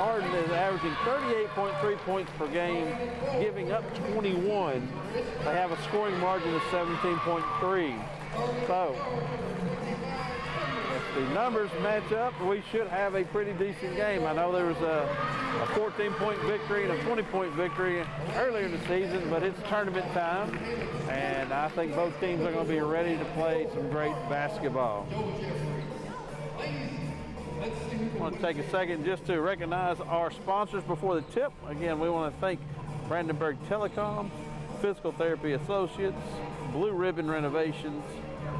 Hardin is averaging 38.3 points per game, giving up 21. They have a scoring margin of 17.3. So, if the numbers match up, we should have a pretty decent game. I know there was a 14-point victory and a 20-point victory earlier in the season, but it's tournament time, and I think both teams are going to be ready to play some great basketball. I want to take a second just to recognize our sponsors before the tip. Again, we want to thank Brandenburg Telecom, Physical Therapy Associates, Blue Ribbon Renovations,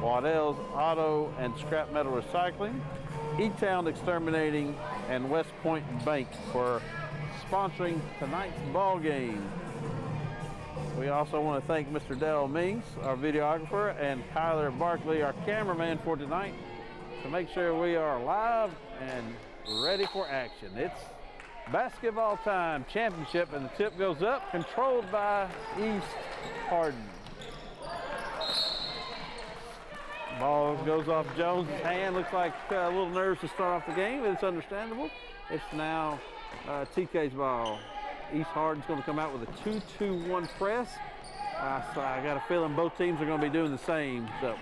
Waddell's Auto and Scrap Metal Recycling, E-Town Exterminating, and West Point Bank for sponsoring tonight's ball game. We also want to thank Mr. Dale Mings, our videographer, and Kyler Barkley, our cameraman for tonight, to make sure we are live and ready for action. It's basketball time, championship, and the tip goes up, controlled by East Hardin. Ball goes off Jones' hand. Looks like a little nerves to start off the game, but it's understandable. It's now TK's ball. East Hardin's going to come out with a 2-2-1 press. So I got a feeling both teams are going to be doing the same. So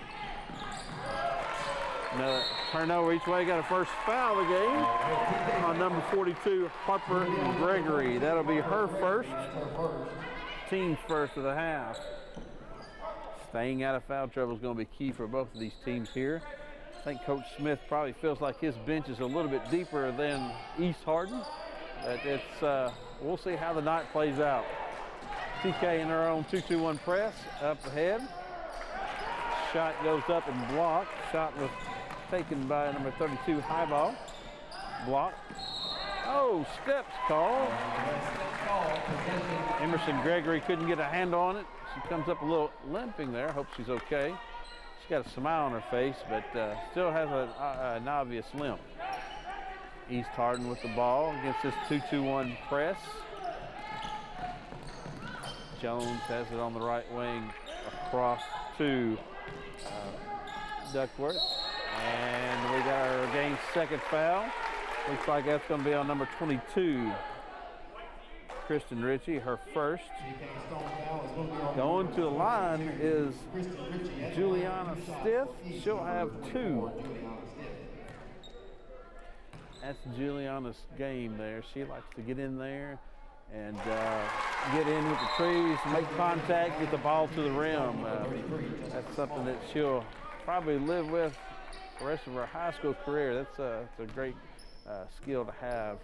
another turnover each way. Got a first foul of the game on number 42, Harper Gregory. That'll be her first, team's first of the half. Staying out of foul trouble is going to be key for both of these teams here. I think Coach Smith probably feels like his bench is a little bit deeper than East Hardin. But it's, we'll see how the night plays out. TK in her own 2-2-1 press, up ahead. Shot goes up and blocked. Shot was taken by number 32, high ball. Blocked. Oh, steps called. Emerson Gregory couldn't get a hand on it. She comes up a little limping there. Hope she's okay. She's got a smile on her face, but still has an obvious limp. East Hardin with the ball against this 2-2-1 press. Jones has it on the right wing across to Duckworth. And we got our game's second foul. Looks like that's going to be on number 22, Kristen Ritchie, her first. Going to the line is Juliana Stiff. She'll have 2. That's Juliana's game there. She likes to get in there and get in with the trees, make contact, get the ball to the rim. That's something that she'll probably live with the rest of her high school career. That's a great skill to have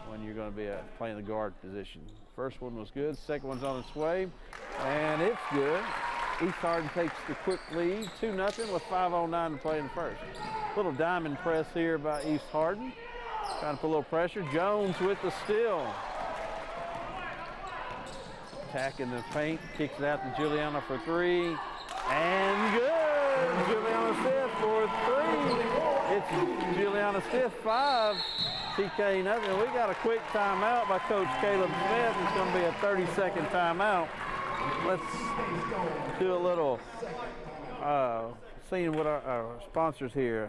when you're going to be playing the guard position. First one was good. Second one's on its way, and it's good. East Hardin takes the quick lead, 2-0 with 5:09 to play in the first. Little diamond press here by East Hardin. Trying to put a little pressure. Jones with the steal. Attacking the paint, kicks it out to Juliana for 3, and good! Juliana Stiff for 3. It's Juliana Stiff 5, TK nothing. We got a quick timeout by Coach Caleb Smith. It's going to be a 30-second timeout. Let's do a little seeing what our sponsors here.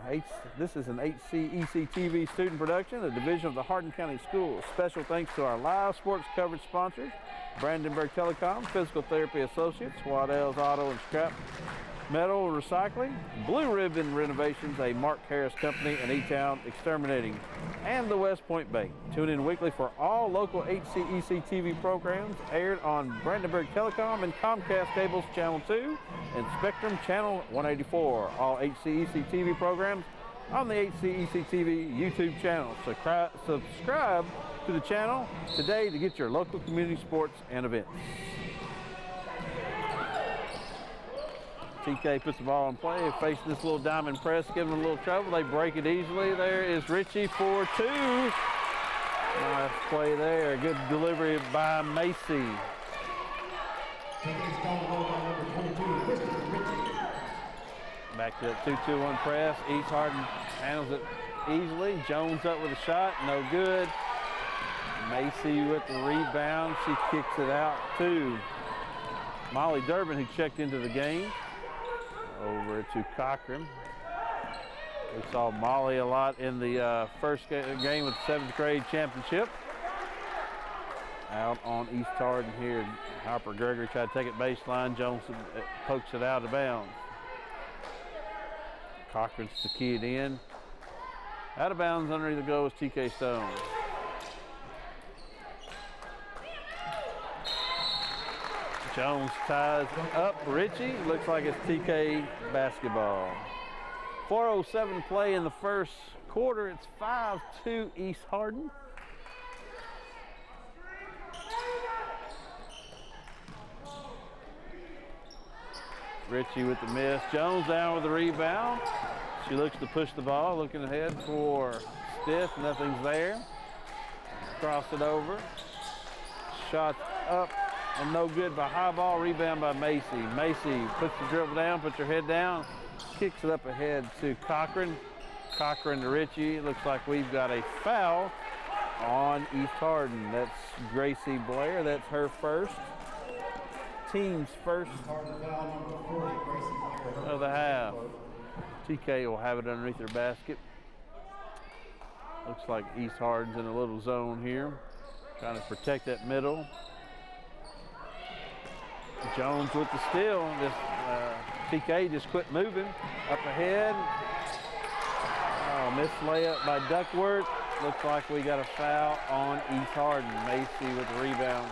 This is an HCEC-TV student production, a division of the Hardin County Schools. Special thanks to our live sports coverage sponsors, Brandenburg Telecom, Physical Therapy Associates, Waddell's Auto and Scrap Metal Recycling, Blue Ribbon Renovations, a Mark Harris company, and E-Town Exterminating, and the West Point Bank. Tune in weekly for all local HCEC-TV programs aired on Brandenburg Telecom and Comcast Cables Channel 2 and Spectrum Channel 184. All HCEC-TV programs on the HCEC-TV YouTube channel. Subscribe to the channel today to get your local community sports and events. TK puts the ball in play, facing this little diamond press, giving them a little trouble. They break it easily. There is Ritchie for 2. Nice play there. Good delivery by Macy. Back to that 2-2-1 press. East Hardin handles it easily. Jones up with a shot, no good. Macy with the rebound. She kicks it out to Molly Durbin, who checked into the game. Over to Cochran. We saw Molly a lot in the first game of the 7th grade championship. out on East Hardin here. Harper Gregory tried to take it baseline. Jones pokes it out of bounds. Cochran's to key it in. Out of bounds underneath the goal is TK Stone. Jones ties up Richie. Looks like it's TK basketball. 4:07 play in the first quarter. It's 5-2 East Hardin. Richie with the miss. Jones down with the rebound. She looks to push the ball, looking ahead for Stith. Nothing's there. Cross it over. Shot up and no good by high ball. Rebound by Macy. Macy puts the dribble down, puts her head down, kicks it up ahead to Cochran. Cochran to Richie. It looks like we've got a foul on East Hardin. That's Gracie Blair. That's her first. Team's first of the half. TK will have it underneath their basket. Looks like East Hardin's in a little zone here, trying to protect that middle. Jones with the steal. TK just quit moving. Up ahead. Oh, missed layup by Duckworth. Looks like we got a foul on East Hardin. Macy with the rebound.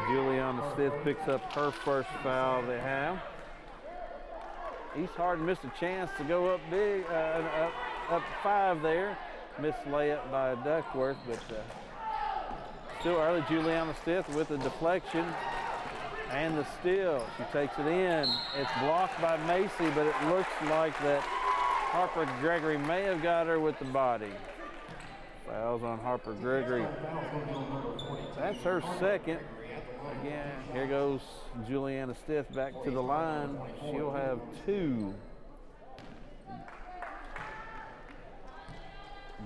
Juliana Stith picks up her first foul they have. East Hardin missed a chance to go up big, up 5 there. Missed layup by Duckworth, but still early. Juliana Stith with the deflection and the steal. She takes it in. It's blocked by Macy, but it looks like that Harper Gregory may have got her with the body. Fouls on Harper Gregory. That's her second. Again, here goes Juliana Stith back to the line. She'll have 2.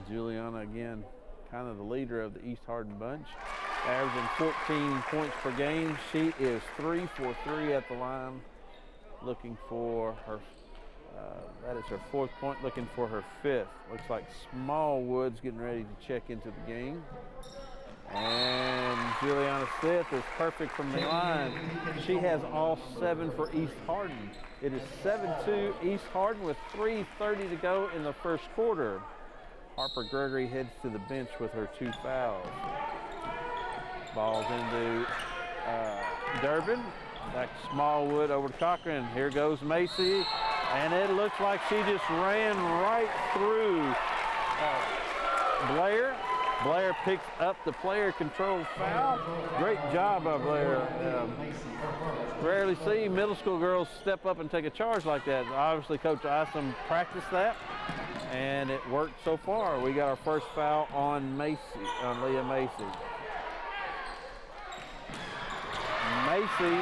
Juliana, again, kind of the leader of the East Hardin bunch, averaging 14 points per game. She is 3 for 3 at the line, looking for her, that is her 4th point, looking for her 5th. Looks like Smallwood's getting ready to check into the game. And Juliana Stith is perfect from the line. She has all 7 for East Hardin. It is 7-2 East Hardin with 3:30 to go in the first quarter. Harper Gregory heads to the bench with her 2 fouls. Ball's into Durbin. Back to Smallwood, over to Cochran. Here goes Macy. And it looks like she just ran right through Blair. Blair picks up the player-controlled foul. Great job by Blair. Rarely see middle school girls step up and take a charge like that. Obviously, Coach Isom practiced that, and it worked so far. We got our first foul on Macy, on Leah Macy. Macy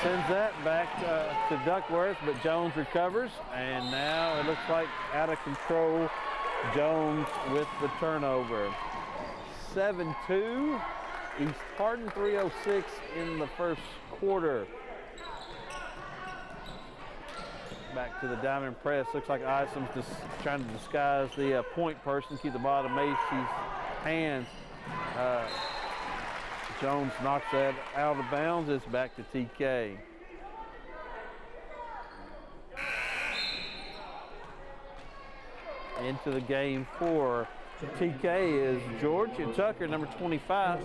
sends that back to Duckworth, but Jones recovers, and now it looks like out of control. Jones with the turnover. 7-2, East Hardin, 3:06 in the first quarter. Back to the diamond press. Looks like Isom's just trying to disguise the point person, keep the ball in Macy's hands. Jones knocks that out of bounds. It's back to TK. Into the game for TK is Georgia Tucker, number 25.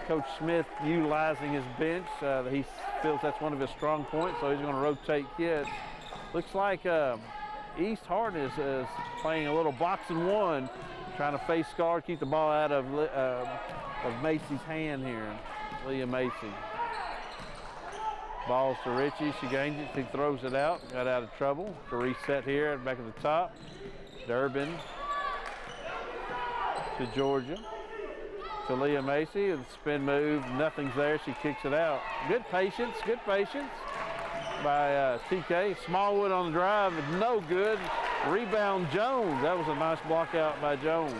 Coach Smith utilizing his bench. He feels that's one of his strong points, so he's going to rotate kids. Looks like East Hardin is playing a little boxing one, trying to face guard, keep the ball out of Macy's hand here. Leah Macy. Balls to Richie. She gains it. She throws it out. Got out of trouble. To reset here, back at the top. Durbin to Georgia. To Leah Macy. The spin move. Nothing's there. She kicks it out. Good patience. Good patience by TK. Smallwood on the drive. No good. Rebound Jones. That was a nice block out by Jones.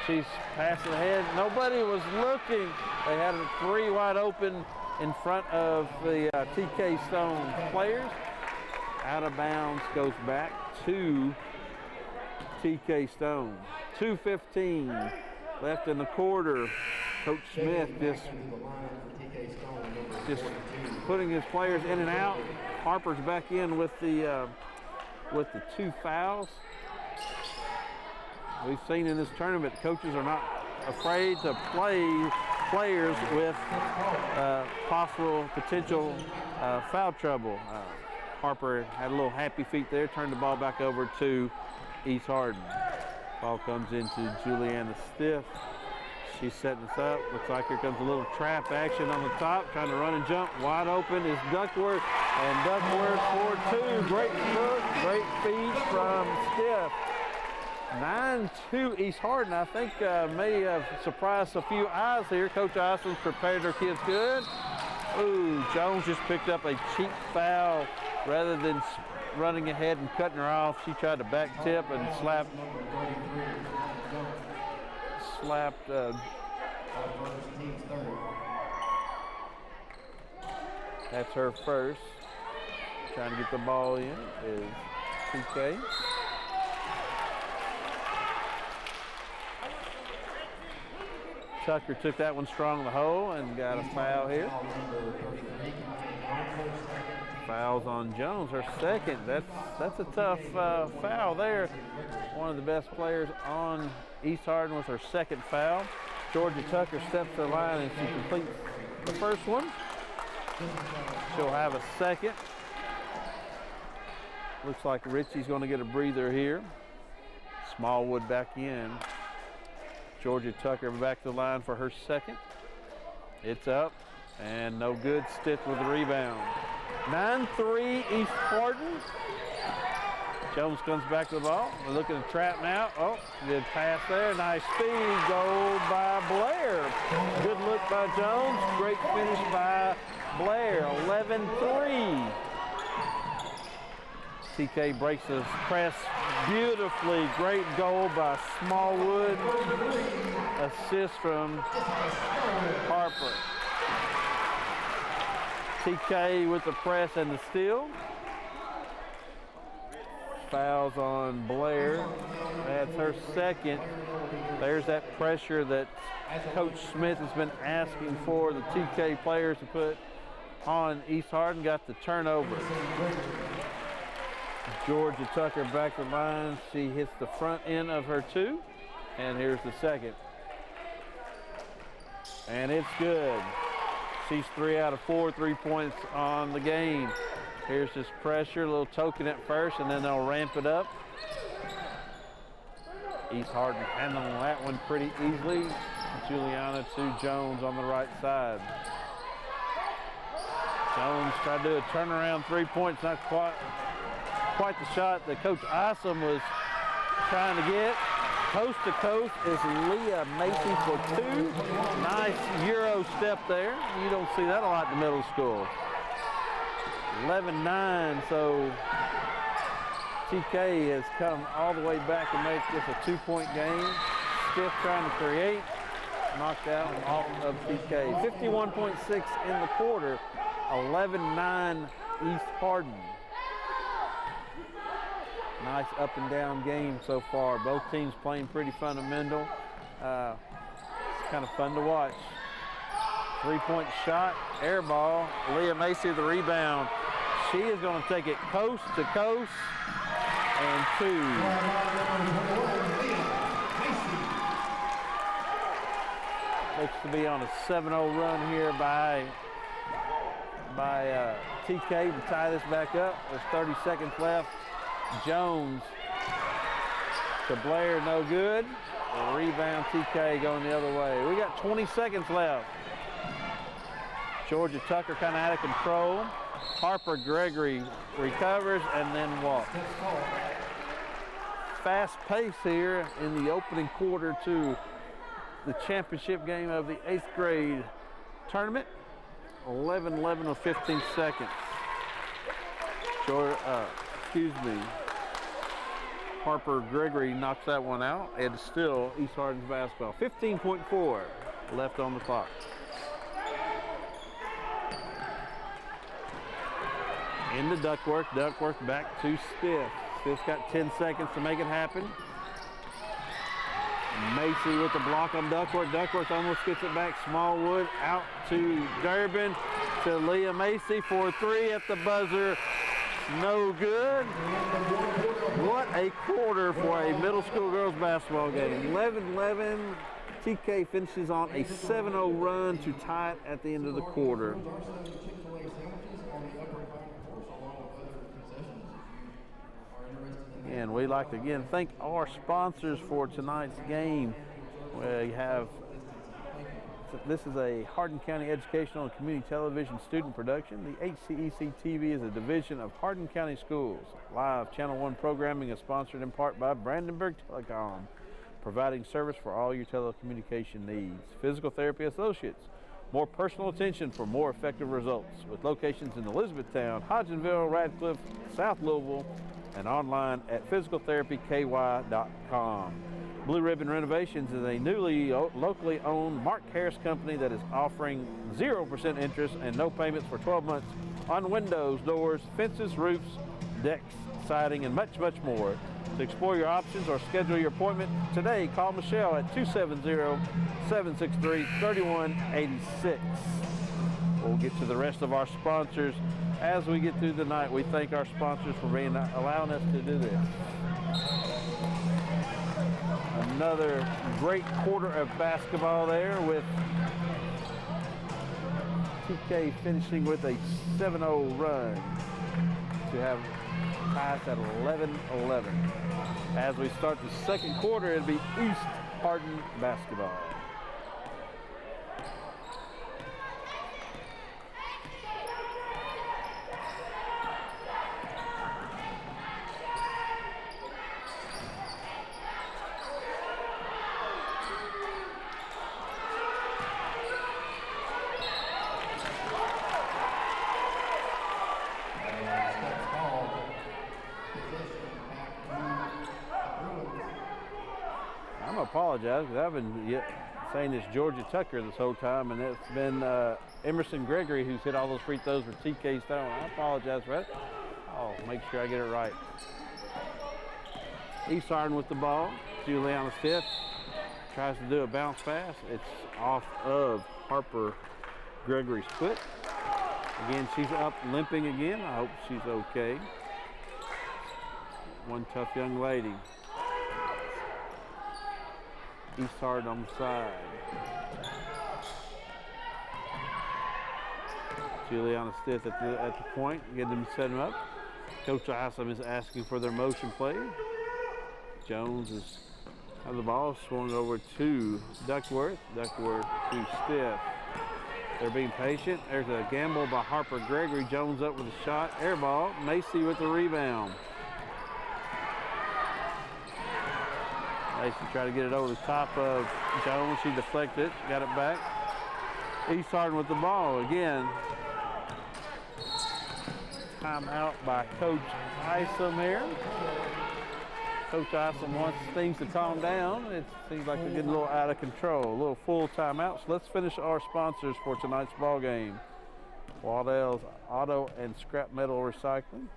She's passing ahead. Nobody was looking. They had a 3 wide open in front of the TK Stone players. Out of bounds, goes back to TK Stone. 2:15 left in the quarter. Coach Smith just putting his players in and out. Harper's back in with the 2 fouls. We've seen in this tournament coaches are not afraid to play players with possible potential foul trouble. Harper had a little happy feet there, turned the ball back over to East Hardin. Ball comes into Juliana Stiff. She's setting us up. Looks like here comes a little trap action on the top, trying to run and jump. Wide open is Duckworth, and Duckworth for 2. Great look, great feed from Stiff. 9-2 East Hardin. I think may have surprised a few eyes here. Coach Iceland's prepared her kids good. Ooh, Jones just picked up a cheap foul rather than running ahead and cutting her off. She tried to back tip and slapped that's her first. Trying to get the ball in is TK. Tucker took that one strong in the hole and got a foul here. Fouls on Jones, her second. That's a tough foul there. One of the best players on East Hardin with her second foul. Georgia Tucker steps to the line and she completes the first one. She'll have a second. Looks like Richie's going to get a breather here. Smallwood back in. Georgia Tucker back to the line for her second. It's up and no good. Stith with the rebound. 9-3 East Hardin. Jones comes back to the ball. We're looking to trap now. Oh, good pass there. Nice speed goal by Blair. Good look by Jones. Great finish by Blair. 11-3. TK breaks his press beautifully. Great goal by Smallwood. Assist from Harper. TK with the press and the steal. Fouls on Blair. That's her second. There's that pressure that Coach Smith has been asking for the TK players to put on East Hardin. Got the turnover. Georgia Tucker back to the line. She hits the front end of her 2. And here's the second. And it's good. She's 3 out of 4 3-points on the game. Here's this pressure, a little token at first, and then they'll ramp it up. East Hardin handling that one pretty easily. Juliana to Jones on the right side. Jones tried to do a turnaround 3-points, not quite the shot that Coach Isom was trying to get. Coast to coast is Leah Macy for 2. Nice Euro step there. You don't see that a lot in the middle school. 11-9, so TK has come all the way back to make this a 2-point game. Stiff trying to create. Knocked out off of TK. 51.6 in the quarter. 11-9 East Hardin. Nice up and down game so far. Both teams playing pretty fundamental. It's kind of fun to watch. 3-point shot, air ball. Leah Macy the rebound. She is going to take it coast to coast and 2. Looks to be on a 7-0 run here by TK to tie this back up. There's 30 seconds left. Jones to Blair, no good. Rebound, TK going the other way. We got 20 seconds left. Georgia Tucker kind of out of control. Harper Gregory recovers and then walks. Fast pace here in the opening quarter to the championship game of the 8th grade tournament. 11-11 with 15 seconds. Harper Gregory knocks that one out. It's still East Hardin's basketball. 15.4 left on the clock. Into Duckworth. Duckworth back to Stiff. Stiff's got 10 seconds to make it happen. Macy with the block on Duckworth. Duckworth almost gets it back. Smallwood out to Durbin, to Leah Macy for 3 at the buzzer. No good. What a quarter for a middle school girls basketball game. 11-11. TK finishes on a 7-0 run to tie it at the end of the quarter. And we'd like to again thank our sponsors for tonight's game. We have, this is a Hardin County Educational and Community Television student production. The HCEC-TV is a division of Hardin County Schools. Live Channel 1 programming is sponsored in part by Brandenburg Telecom, providing service for all your telecommunication needs. Physical Therapy Associates, more personal attention for more effective results, with locations in Elizabethtown, Hodgenville, Radcliffe, South Louisville, and online at physicaltherapyky.com. Blue Ribbon Renovations is a newly locally owned Mark Harris company that is offering 0% interest and no payments for 12 months on windows, doors, fences, roofs, decks, siding, and much, much more. To explore your options or schedule your appointment today, call Michelle at 270-763-3186. We'll get to the rest of our sponsors as we get through the night. We thank our sponsors for allowing us to do this. Another great quarter of basketball there, with TK finishing with a 7-0 run to have ties at 11-11. As we start the second quarter, it'll be East Hardin basketball. I apologize because I've been saying it's Georgia Tucker this whole time, and it's been Emerson Gregory who's hit all those free throws for TK's throwing. I apologize for that. I'll make sure I get it right. East Hardin with the ball. Juliana Stiff tries to do a bounce pass. It's off of Harper Gregory's foot. Again, she's up limping again. I hope she's okay. One tough young lady. East Hardin on the side. Juliana Stith at the point, getting them set them up. Coach Isom is asking for their motion play. Jones is on the ball, swung over to Duckworth. Duckworth to Stiff. They're being patient. There's a gamble by Harper Gregory. Jones up with a shot. Air ball. Macy with the rebound. Macy tried to get it over the top of Jones. She deflected, got it back. East Hardin with the ball again. Timeout by Coach Isom here. Coach Isom wants things to calm down. It seems like they're getting a little out of control. A little full timeout. So let's finish our sponsors for tonight's ball game. Waddell's Auto and Scrap Metal Recycling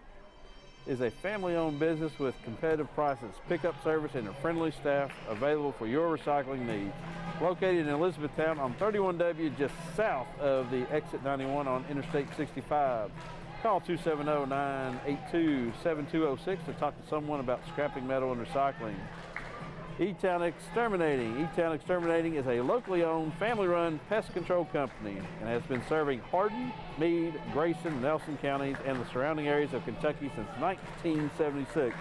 is a family-owned business with competitive prices, pickup service, and a friendly staff available for your recycling needs. Located in Elizabethtown on 31W, just south of the exit 91 on Interstate 65. Call 270-982-7206 to talk to someone about scrapping metal and recycling. E-Town Exterminating. E-Town Exterminating is a locally owned, family-run pest control company and has been serving Hardin, Meade, Grayson, Nelson counties, and the surrounding areas of Kentucky since 1976.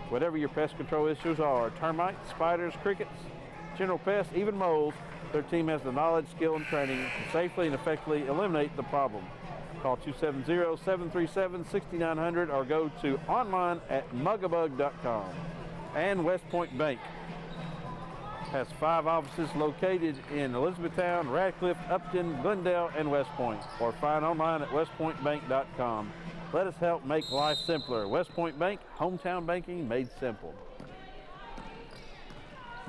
Whatever your pest control issues are, termites, spiders, crickets, general pests, even moles, their team has the knowledge, skill, and training to safely and effectively eliminate the problem. Call 270-737-6900 or go to online at mugabug.com. And West Point Bank has 5 offices located in Elizabethtown, Radcliffe, Upton, Glendale, and West Point. Or find online at westpointbank.com. Let us help make life simpler. West Point Bank, hometown banking made simple.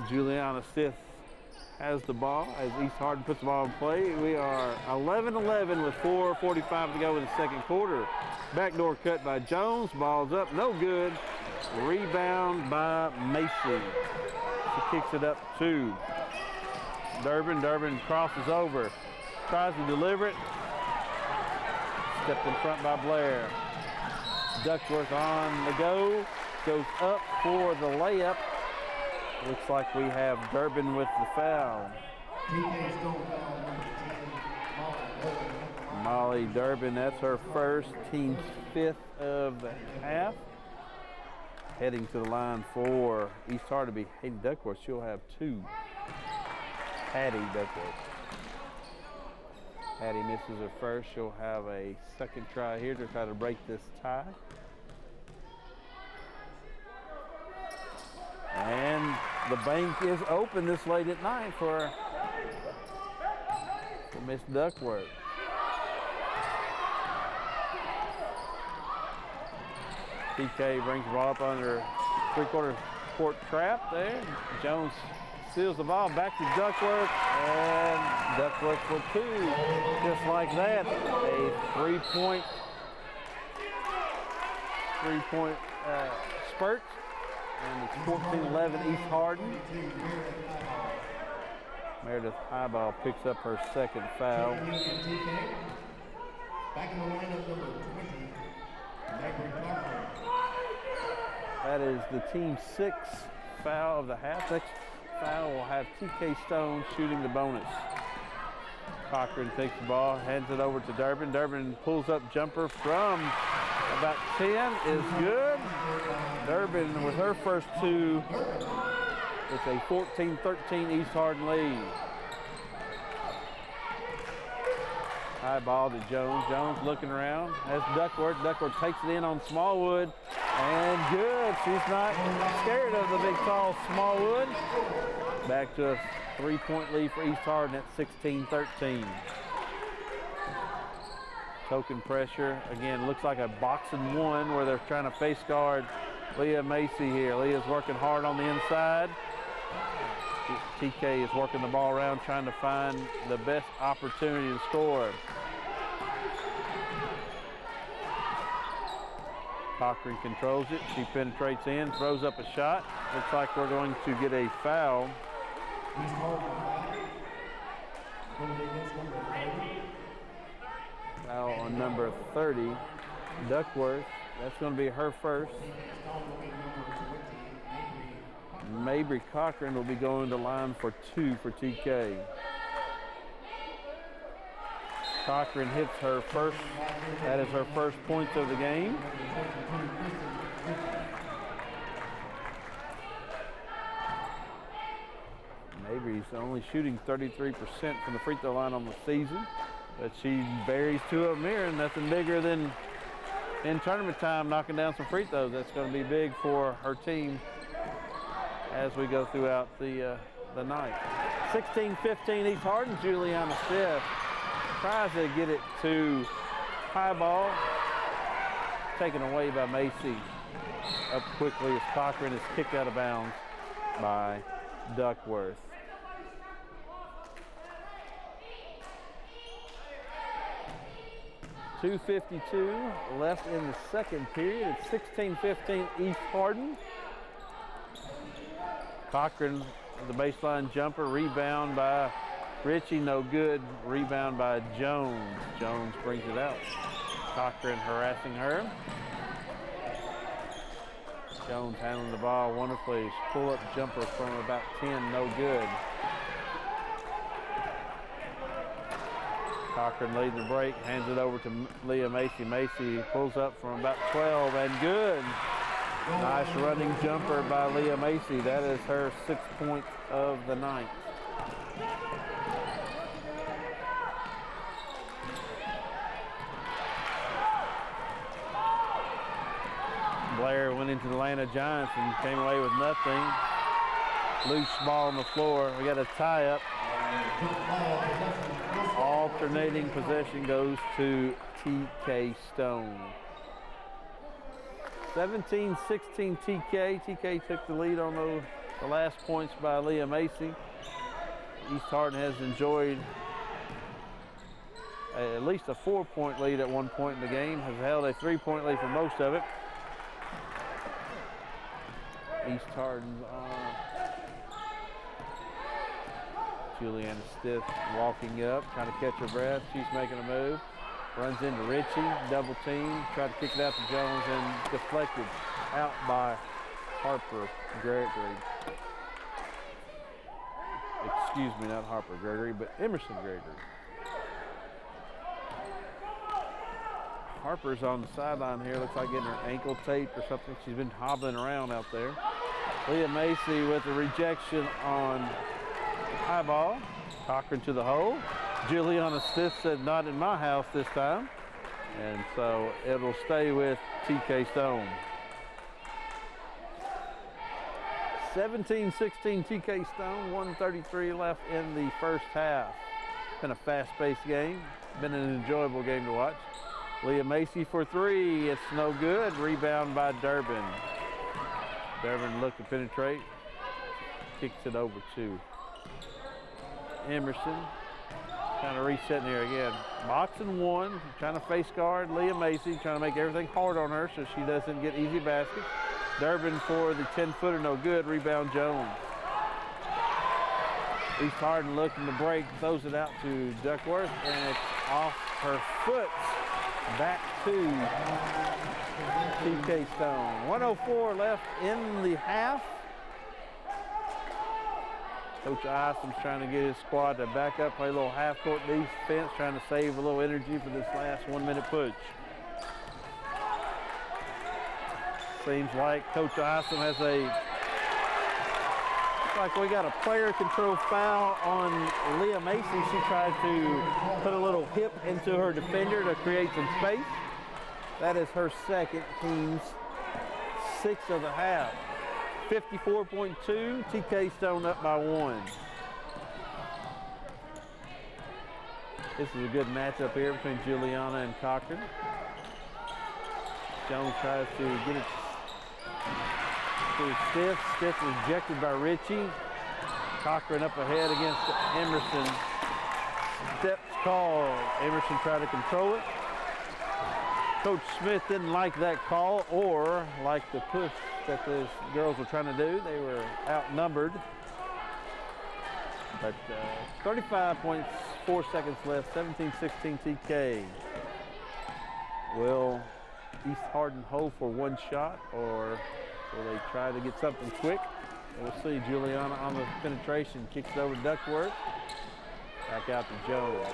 Juliana Stith has the ball as East Hardin puts the ball in play. We are 11-11 with 4:45 to go in the second quarter. Backdoor cut by Jones. Ball's up, no good. Rebound by Macy. Macy kicks it up 2. Durbin. Durbin crosses over. Tries to deliver it. Stepped in front by Blair. Duckworth on the go. Goes up for the layup. Looks like we have Durbin with the foul. Molly Durbin, that's her first, team's 5th of the half. Heading to the line for East Hardin to be Haiti Duckworth. She'll have 2. Hattie Duckworth. Hattie misses her first. She'll have a second try here to try to break this tie. And the bank is open this late at night for Miss Duckworth. TK brings the ball up under 3/4 court trap there. Jones steals the ball back to Duckworth, and Duckworth for 2. Just like that, a three-point spurt, and it's 14-11 East Hardin. Meredith Highball picks up her second foul. Back in the lineup, number 20. That is the team's 6th foul of the half. Next foul will have TK Stone shooting the bonus. Cochran takes the ball, hands it over to Durbin. Durbin pulls up jumper from about 10 is good. Durbin with her first 2. It's a 14-13 East Hardin lead. High ball to Jones. Jones looking around. That's Duckworth. Duckworth takes it in on Smallwood. And good. She's not scared of the big, tall Smallwood. Back to a 3-point lead for East Hardin at 16-13. Token pressure. Again, looks like a boxing 1 where they're trying to face guard Leah Macy here. Leah's working hard on the inside. TK is working the ball around, trying to find the best opportunity to score. Cochran controls it. She penetrates in, throws up a shot. Looks like we're going to get a foul. Foul on number 30, Duckworth. That's going to be her first. Mabry Cochran will be going to line for 2 for TK. Cochran hits her first. That is her first points of the game. Mabry's only shooting 33% from the free throw line on the season, but she buries 2 of them here, and nothing bigger than in tournament time knocking down some free throws. That's going to be big for her team as we go throughout the night. 16-15 East Hardin. Juliana Smith tries to get it to high ball. Taken away by Macy. Up quickly as Cochran is kicked out of bounds by Duckworth. .252 left in the second period. It's 16-15 East Hardin. Cochran, the baseline jumper, rebound by Ritchie, no good. Rebound by Jones. Jones brings it out. Cochran harassing her. Jones handling the ball wonderfully. Pull-up jumper from about 10, no good. Cochran leads the break, hands it over to Leah Macy. Macy pulls up from about 12 and good. Nice running jumper by Leah Macy. That is her 6th point of the night. Blair went into the Atlanta Giants and came away with nothing. Loose ball on the floor. We got a tie-up. Alternating possession goes to TK Stone. 17-16 TK. TK took the lead on the last points by Leah Macy. East Hardin has enjoyed at least a 4-point lead at one point in the game, has held a 3-point lead for most of it. East Hardin's Juliana Stith walking up, trying to catch her breath. She's making a move. Runs into Ritchie, double team, tried to kick it out to Jones and deflected out by Harper Gregory. Excuse me, not Harper Gregory, but Emerson Gregory. Harper's on the sideline here. Looks like getting her ankle taped or something. She's been hobbling around out there. Leah Macy with a rejection on high ball. Cochran to the hole. Juliana Stith said, not in my house this time. And so it'll stay with TK Stone. 17-16 TK Stone, 1:33 left in the first half. Been a fast-paced game. Been an enjoyable game to watch. Leah Macy for three. It's no good. Rebound by Durbin. Durbin looked to penetrate. Kicks it over to Emerson. Kind of resetting here again. Boxing one, trying to face guard Leah Macy, trying to make everything hard on her so she doesn't get easy baskets. Durbin for the 10-footer, no good. Rebound Jones. East Hardin looking to break, throws it out to Duckworth, and it's off her foot. Back to TK Stone. 1:04 left in the half. Coach Isom's trying to get his squad to back up, play a little half-court defense, trying to save a little energy for this last 1-minute push. Seems like Coach Isom has looks like we got a player control foul on Leah Macy. She tried to put a little hip into her defender to create some space. That is her second, team's 6th of the half. 54.2, TK Stone up by 1. This is a good matchup here between Juliana and Cochran. Jones tries to get it to Stith. Stith rejected by Ritchie. Cochran up ahead against Emerson. Steps called. Emerson tried to control it. Coach Smith didn't like that call or like the push that the girls were trying to do. They were outnumbered. But 35.4 seconds left, 17-16 TK. Will East Hardin hold for one shot, or will they try to get something quick? We'll see. Juliana on the penetration, kicks it over to Duckworth. Back out to Jones.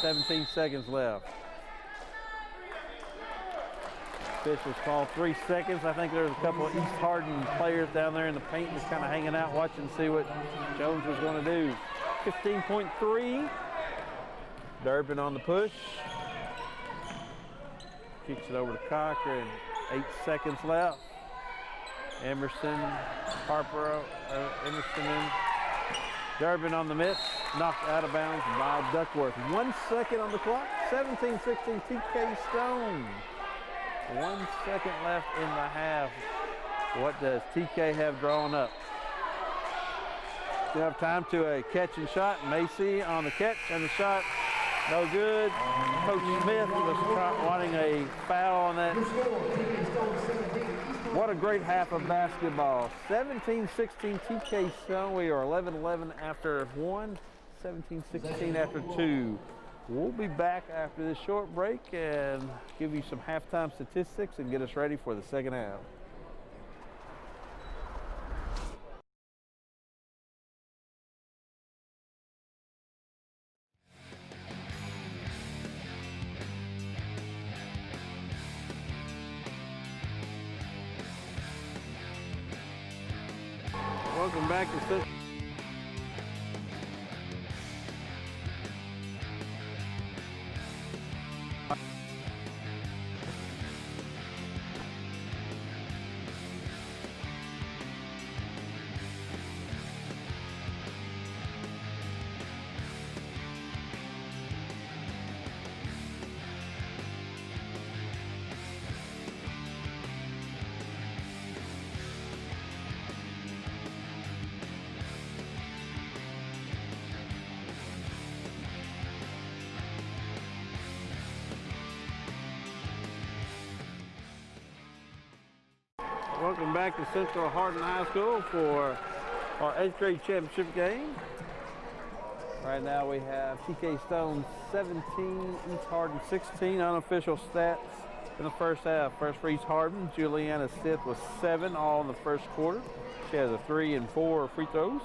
17 seconds left. Officials call 3 seconds. I think there's a couple of East Hardin players down there in the paint just kind of hanging out, watching to see what Jones was going to do. 15.3. Durbin on the push. Kicks it over to Cochran. 8 seconds left. Emerson, Harper, Emerson in. Durbin on the miss. Knocked out of bounds by Duckworth. 1 second on the clock. 17-16 TK Stone. 1 second left in the half. What does TK have drawn up? Still have time to a catch and shot. Macy on the catch and the shot. No good. Coach Smith was wanting a foul on that. What a great half of basketball. 17-16 TK Stone. We are 11-11 after 1, 17-16 after 2. We'll be back after this short break and give you some halftime statistics and get us ready for the second half. Welcome back to Central. Welcome back to Central Hardin High School for our 8th grade championship game. Right now we have TK Stone 17, East Hardin 16. Unofficial stats in the first half. First for East Hardin, Juliana Stith was 7 all in the first quarter. She has a 3 and 4 free throws.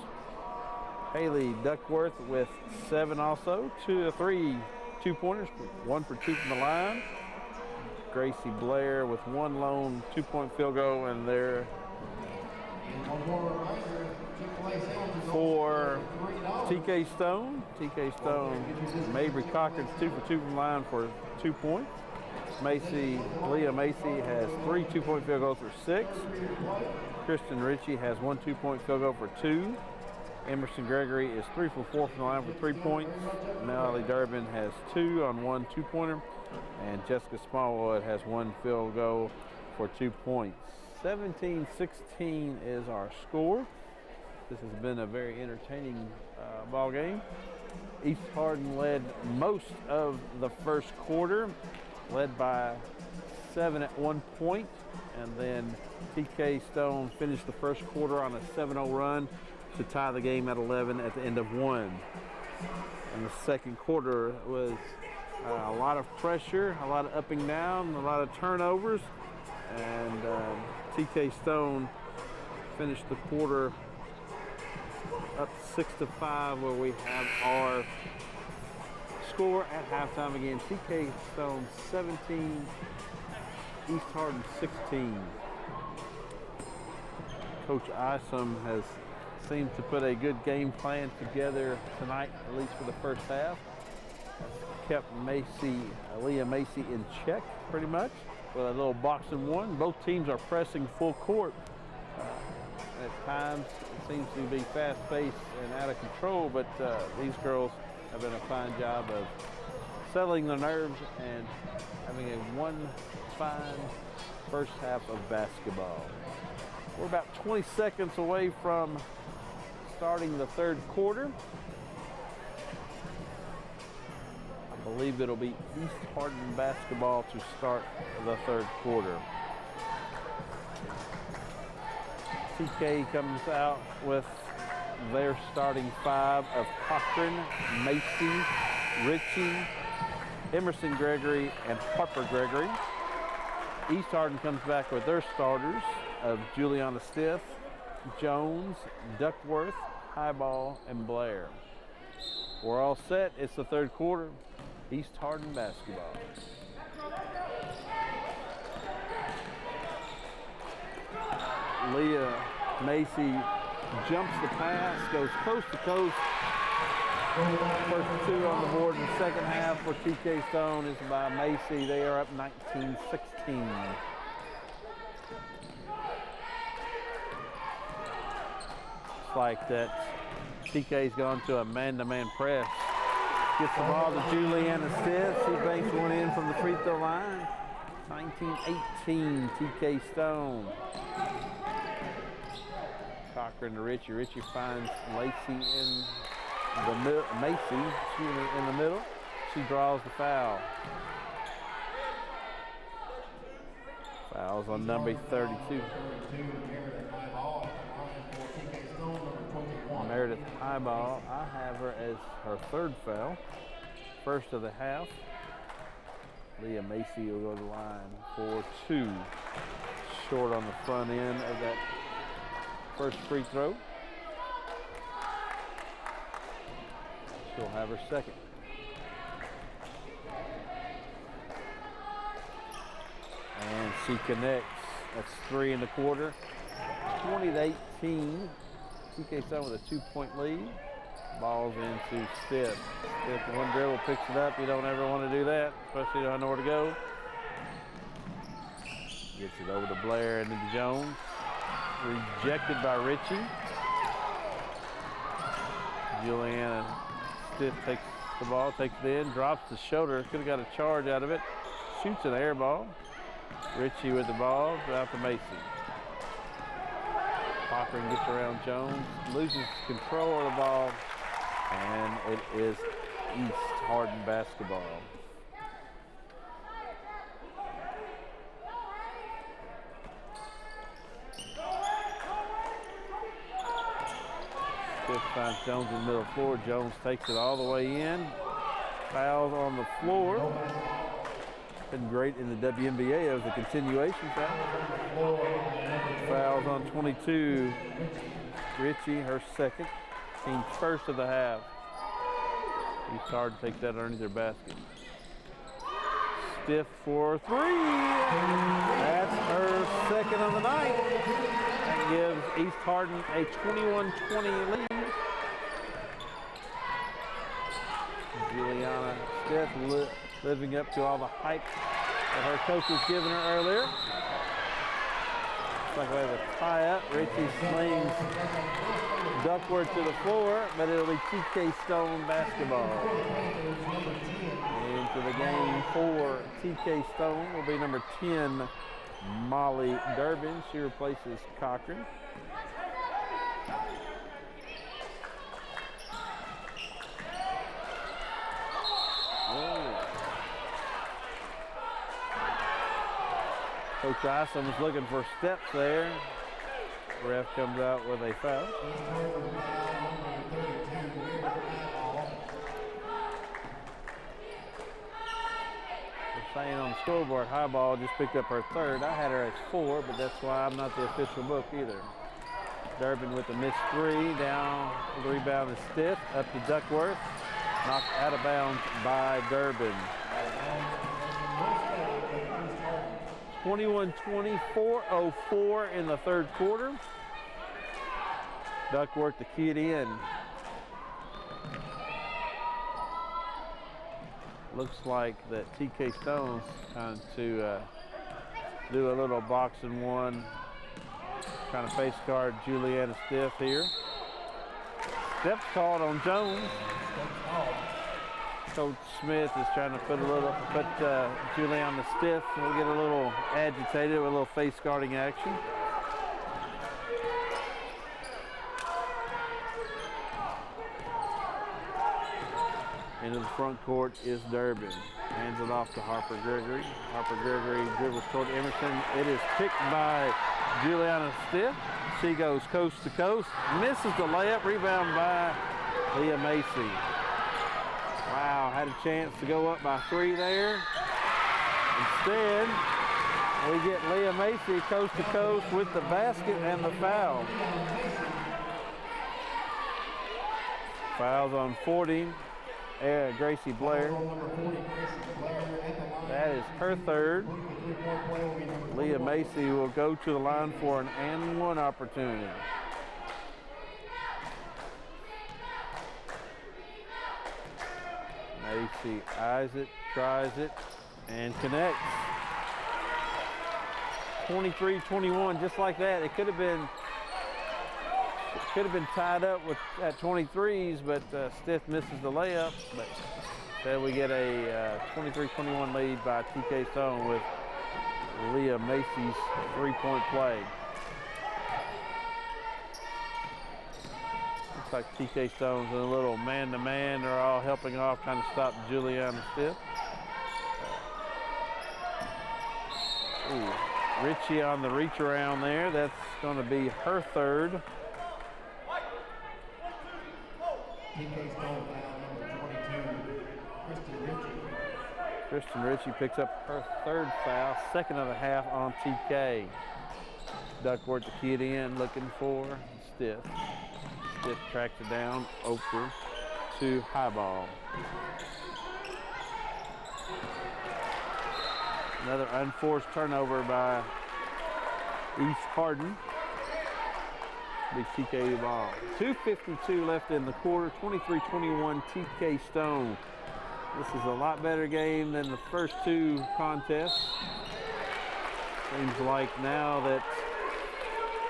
Haley Duckworth with 7 also. 3 2-pointers, 1 for 2 from the line. Gracie Blair with 1 lone 2-point field goal, and there for TK Stone. TK Stone, Mabry Cochran's 2 for 2 from the line for 2 points. Leah Macy has 3 2-point field goals for 6. Kristen Ritchie has 1 2-point field goal for 2. Emerson Gregory is 3 for 4 from the line for 3 points. Melody Durbin has 2 on 1 2-pointer. And Jessica Smallwood has 1 field goal for 2 points. 17-16 is our score. This has been a very entertaining ball game. East Hardin led most of the first quarter, led by 7 at 1 point, and then TK Stone finished the first quarter on a 7-0 run to tie the game at 11 at the end of 1. And the second quarter was a lot of pressure, a lot of up and down, a lot of turnovers, and TK Stone finished the quarter up 6-5, where we have our score at halftime again. TK Stone 17, East Hardin 16. Coach Isom has seemed to put a good game plan together tonight, at least for the first half. Kept Leah Macy in check pretty much with a little boxing one. Both teams are pressing full court. At times it seems to be fast-paced and out of control, but these girls have done a fine job of settling their nerves and having one fine first half of basketball. We're about 20 seconds away from starting the third quarter. I believe it'll be East Hardin basketball to start the third quarter. TK comes out with their starting 5 of Cochran, Macy, Ritchie, Emerson Gregory, and Harper Gregory. East Hardin comes back with their starters of Juliana Stith, Jones, Duckworth, Highball, and Blair. We're all set. It's the third quarter. East Hardin basketball. Leah Macy jumps the pass, goes coast to coast. First 2 on the board in the second half for TK Stone is by Macy. They are up 19-16. It's like that TK's gone to a man-to-man press. Gets the ball to Juliana Stith. She banks one in from the free throw line. 19-18, TK Stone. Cochran to Ritchie. Ritchie finds Lacey in the middle. Macy in the middle. She draws the foul. Fouls on number 32. Meredith Highball. I have her as her 3rd foul. First of the half. Leah Macy will go to the line for 2. Short on the front end of that first free throw. She'll have her second. And she connects. That's 3 in the quarter. 20-18. TK Stone with a 2-point lead. Ball's into Stith. Stith, one dribble, picks it up. You don't ever want to do that, especially you don't know where to go. Gets it over to Blair and then to Jones. Rejected by Ritchie. Juliana Stith takes the ball, takes it in, drops the shoulder. Could have got a charge out of it. Shoots an air ball. Ritchie with the ball, out to Macy. Cochran gets around Jones, loses control of the ball, and it is East Hardin basketball. Stiff finds Jones in the middle of the floor. Jones takes it all the way in. Fouls on the floor. Been great in the WNBA. It was a continuation foul. Fouls on 22. Ritchie, her second. Team's first of the half. East Hardin takes that underneath their basket. Stiff for three. That's her second of the night. That gives East Hardin a 21-20 lead. Juliana Stiff living up to all the hype that her coach was giving her earlier. Looks like we have a tie-up. Ritchie slings Duckworth to the floor, but it'll be TK Stone basketball. Into the game for TK Stone will be number 10, Molly Durbin. She replaces Cochran. Coach Isom is looking for steps there. Ref comes out with a foul. They're saying on the scoreboard, Highball just picked up her third. I had her as 4, but that's why I'm not the official book either. Durbin with the missed 3, down, the rebound is Stiff, up to Duckworth. Knocked out of bounds by Durbin. 21-20, 4:04 in the third quarter. Duckworth to key it in. Looks like that TK Stone's trying to do a little boxing one. Trying to face guard Juliana Stiff here. Steps called on Jones. Coach Smith is trying to put Juliana Stiff will get a little agitated with a little face guarding action. Into the front court is Durbin. Hands it off to Harper Gregory. Harper Gregory dribbles toward Emerson. It is picked by Juliana Stiff. She goes coast to coast. Misses the layup. Rebound by Leah Macy. Wow, had a chance to go up by 3 there. Instead, we get Leah Macy coast to coast with the basket and the foul. Fouls on 40. Gracie Blair. That is her third. Leah Macy will go to the line for an and one opportunity. Macy eyes it, tries it, and connects. 23-21, just like that. It could have been tied up at 23s, but Stiff misses the layup. But then we get a 23-21 lead by TK Stone with Leah Macy's three-point play. Looks like TK Stone's in a little man-to-man. They're all helping off, trying to stop Juliana Stiff. Ooh, Ritchie on the reach around there. That's going to be her third. TK Stone foul number 22, Kristen Ritchie. Kristen Ritchie picks up her third foul, second of the half on TK. Duckworth to key it in, looking for Stiff. Stiff tracks it down, Oker to Highball. Another unforced turnover by East Hardin. Big TK ball. 2:52 left in the quarter, 23-21 TK Stone. This is a lot better game than the first two contests. Seems like now that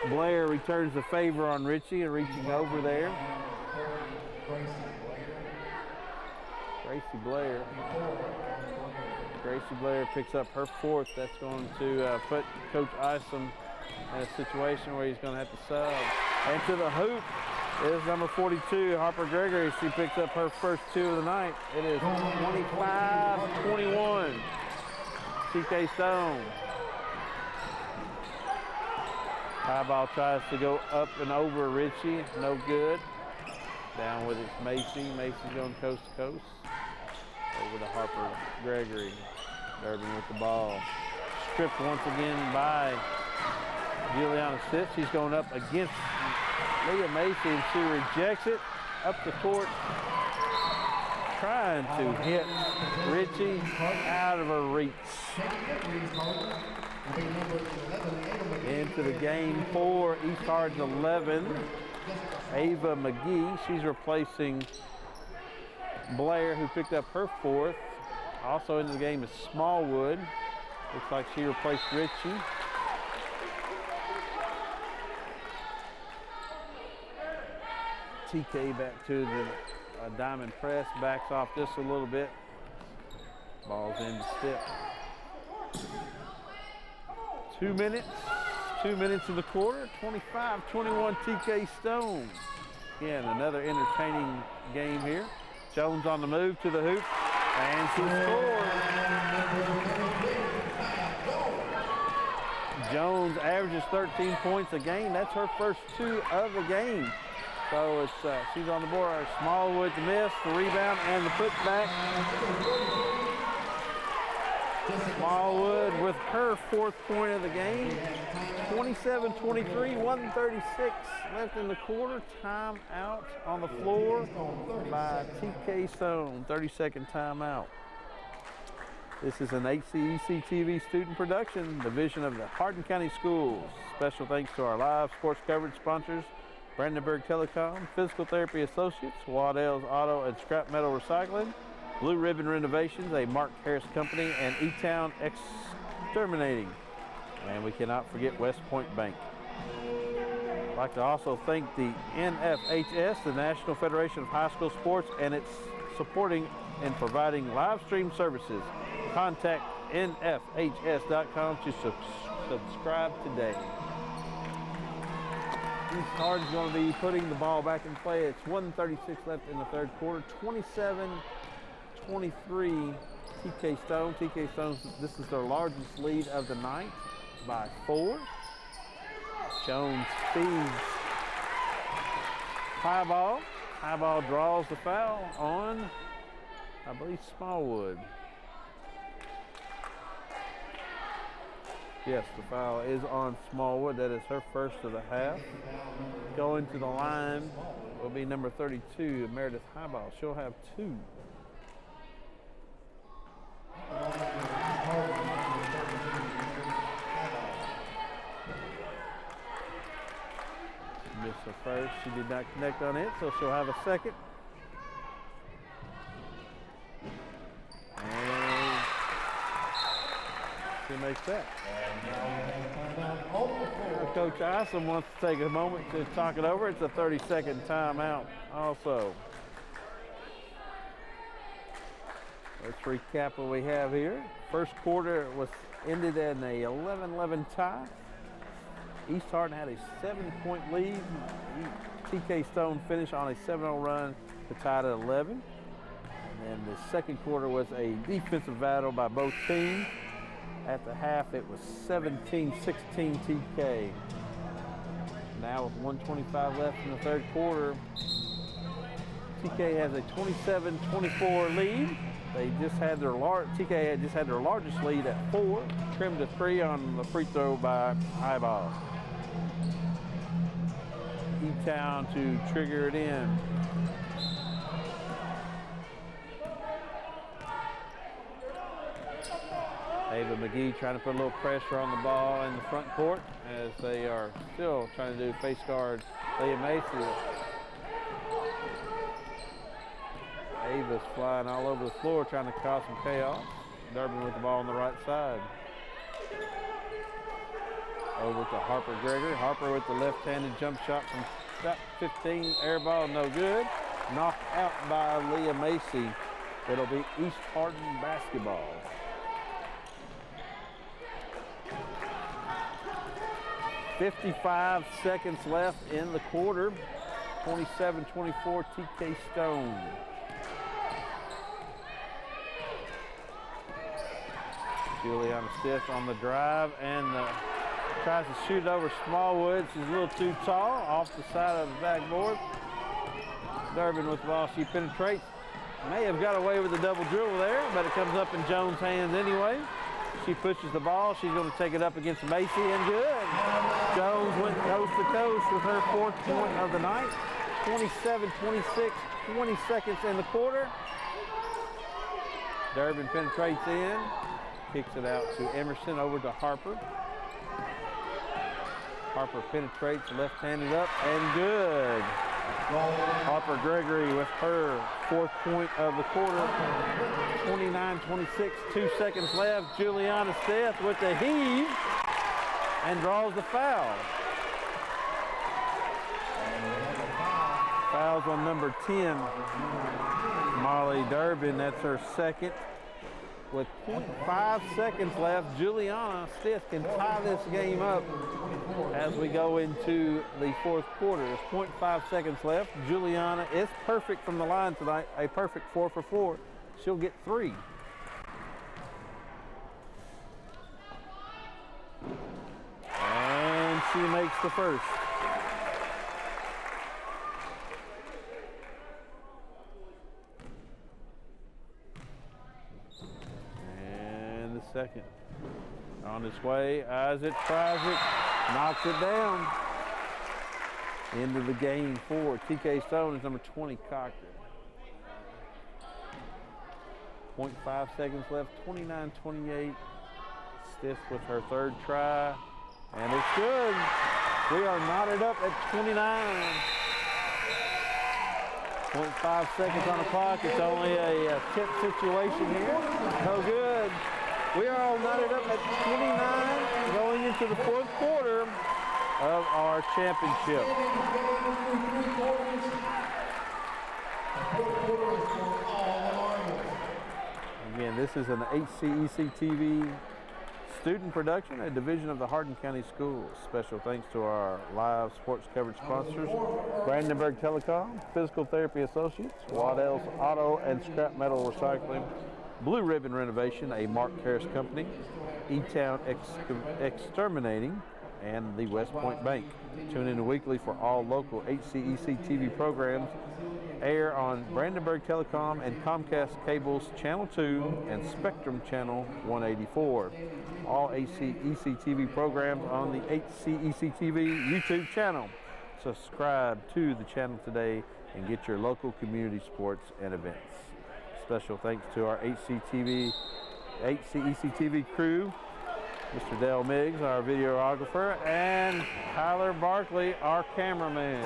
Blair returns the favor on Ritchie and reaching over there. Gracie Blair picks up her fourth. That's going to put Coach Isom in a situation where he's going to have to sub. And to the hoop is number 42, Harper Gregory. She picks up her first 2 of the night. It is 25-21. TK Stone. High ball tries to go up and over Ritchie. No good. Down with it's Macy. Macy's going coast to coast. Over to Harper Gregory. Durbin with the ball. Stripped once again by Juliana Stitz. She's going up against Leah Macy and she rejects it up the court. Trying to hit Ritchie out of her reach. Into the game for East Hardin 11. Ava McGee, she's replacing Blair, who picked up her 4th. Also into the game is Smallwood. Looks like she replaced Ritchie. TK back to the diamond press, backs off just a little bit. Ball's in to Stip. 2 minutes. 2 minutes in the quarter. 25-21 TK Stone. Again, another entertaining game here. Jones on the move to the hoop. And she scores. Jones averages 13 points a game. That's her first 2 of the game. So it's she's on the board. Smallwood to miss, the rebound, and the putback. Smallwood with her 4th point of the game. 27-23, 1:36 left in the quarter. Timeout on the floor by TK Stone. 30-second timeout. This is an HCEC-TV student production, division of the Hardin County Schools. Special thanks to our live sports coverage sponsors, Brandenburg Telecom, Physical Therapy Associates, Waddell's Auto and Scrap Metal Recycling, Blue Ribbon Renovations, a Mark Harris company, and E-Town Exterminating. And we cannot forget West Point Bank. I'd like to also thank the NFHS, the National Federation of High School Sports, and its supporting and providing live stream services. Contact nfhs.com to subscribe today. East Hardin's going to be putting the ball back in play. It's 1:36 left in the 3rd quarter. 27-23 TK Stone. TK Stone, this is their largest lead of the night by 4. Jones feeds high ball. High ball draws the foul on, I believe, Smallwood. Yes, the foul is on Smallwood. That is her first of the half. Going to the line will be number 32, Meredith Highball. She'll have 2. Missed her first. She did not connect on it, so she'll have a second. And she makes that. Coach Isom wants to take a moment to talk it over. It's a 30-second timeout also. Let's recap what we have here. First quarter was ended in a 11-11 tie. East Hardin had a 7-point lead. TK Stone finished on a 7-0 run to tie it at 11. And the second quarter was a defensive battle by both teams. At the half, it was 17-16 TK. Now with 1:25 left in the 3rd quarter, TK has a 27-24 lead. TK had just had their largest lead at 4, trimmed to 3 on the free throw by Highball. E-Town to trigger it in. Ava McGee trying to put a little pressure on the ball in the front court as they are still trying to do face guard Leah Macy. Ava's flying all over the floor trying to cause some chaos. Durbin with the ball on the right side. Over to Harper Gregory. Harper with the left-handed jump shot from about 15. Air ball, no good. Knocked out by Leah Macy. It'll be East Hardin basketball. 55 seconds left in the quarter. 27-24 TK Stone. Juliana Stith on the drive and tries to shoot it over Smallwood. She's a little too tall, off the side of the backboard. Durbin with the ball. She penetrates. May have got away with the double dribble there, but it comes up in Jones' hands anyway. She pushes the ball. She's going to take it up against Macy, and good. Jones went coast to coast with her 4th point of the night. 27-26, 20 seconds in the quarter. Durbin penetrates in, kicks it out to Emerson, over to Harper. Harper penetrates, left-handed up, and good. Harper Gregory with her 4th point of the quarter. 29-26, 2 seconds left. Juliana Stith with the heave and draws the foul. Fouls on number 10, Molly Durbin. That's her 2nd. With 0.5 seconds left, Juliana Stith can tie this game up as we go into the 4th quarter. There's 0.5 seconds left. Juliana is perfect from the line tonight, a perfect 4 for 4. She'll get 3. And she makes the first. Second. On its way, Isaac tries it, knocks it down. Into the game for TK Stone is number 20, Cochran. 0.5 seconds left, 29-28. Stith with her 3rd try, and it's good. We are knotted up at 29. 0.5 seconds on the clock. It's only a tip situation here. No good. We are all knotted up at 29 going into the 4th quarter of our championship. Again, this is an HCEC-TV student production, a division of the Hardin County Schools. Special thanks to our live sports coverage sponsors, Brandenburg Telecom, Physical Therapy Associates, Waddell's Auto and Scrap Metal Recycling, Blue Ribbon Renovation, a Mark Harris company, E-Town Exterminating, and the West Point Bank. Tune in weekly for all local HCEC-TV programs. Air on Brandenburg Telecom and Comcast Cables Channel 2 and Spectrum Channel 184. All HCEC-TV programs on the HCEC-TV YouTube channel. Subscribe to the channel today and get your local community sports and events. Special thanks to our HCEC-TV crew, Mr. Dale Miggs, our videographer, and Tyler Barkley, our cameraman.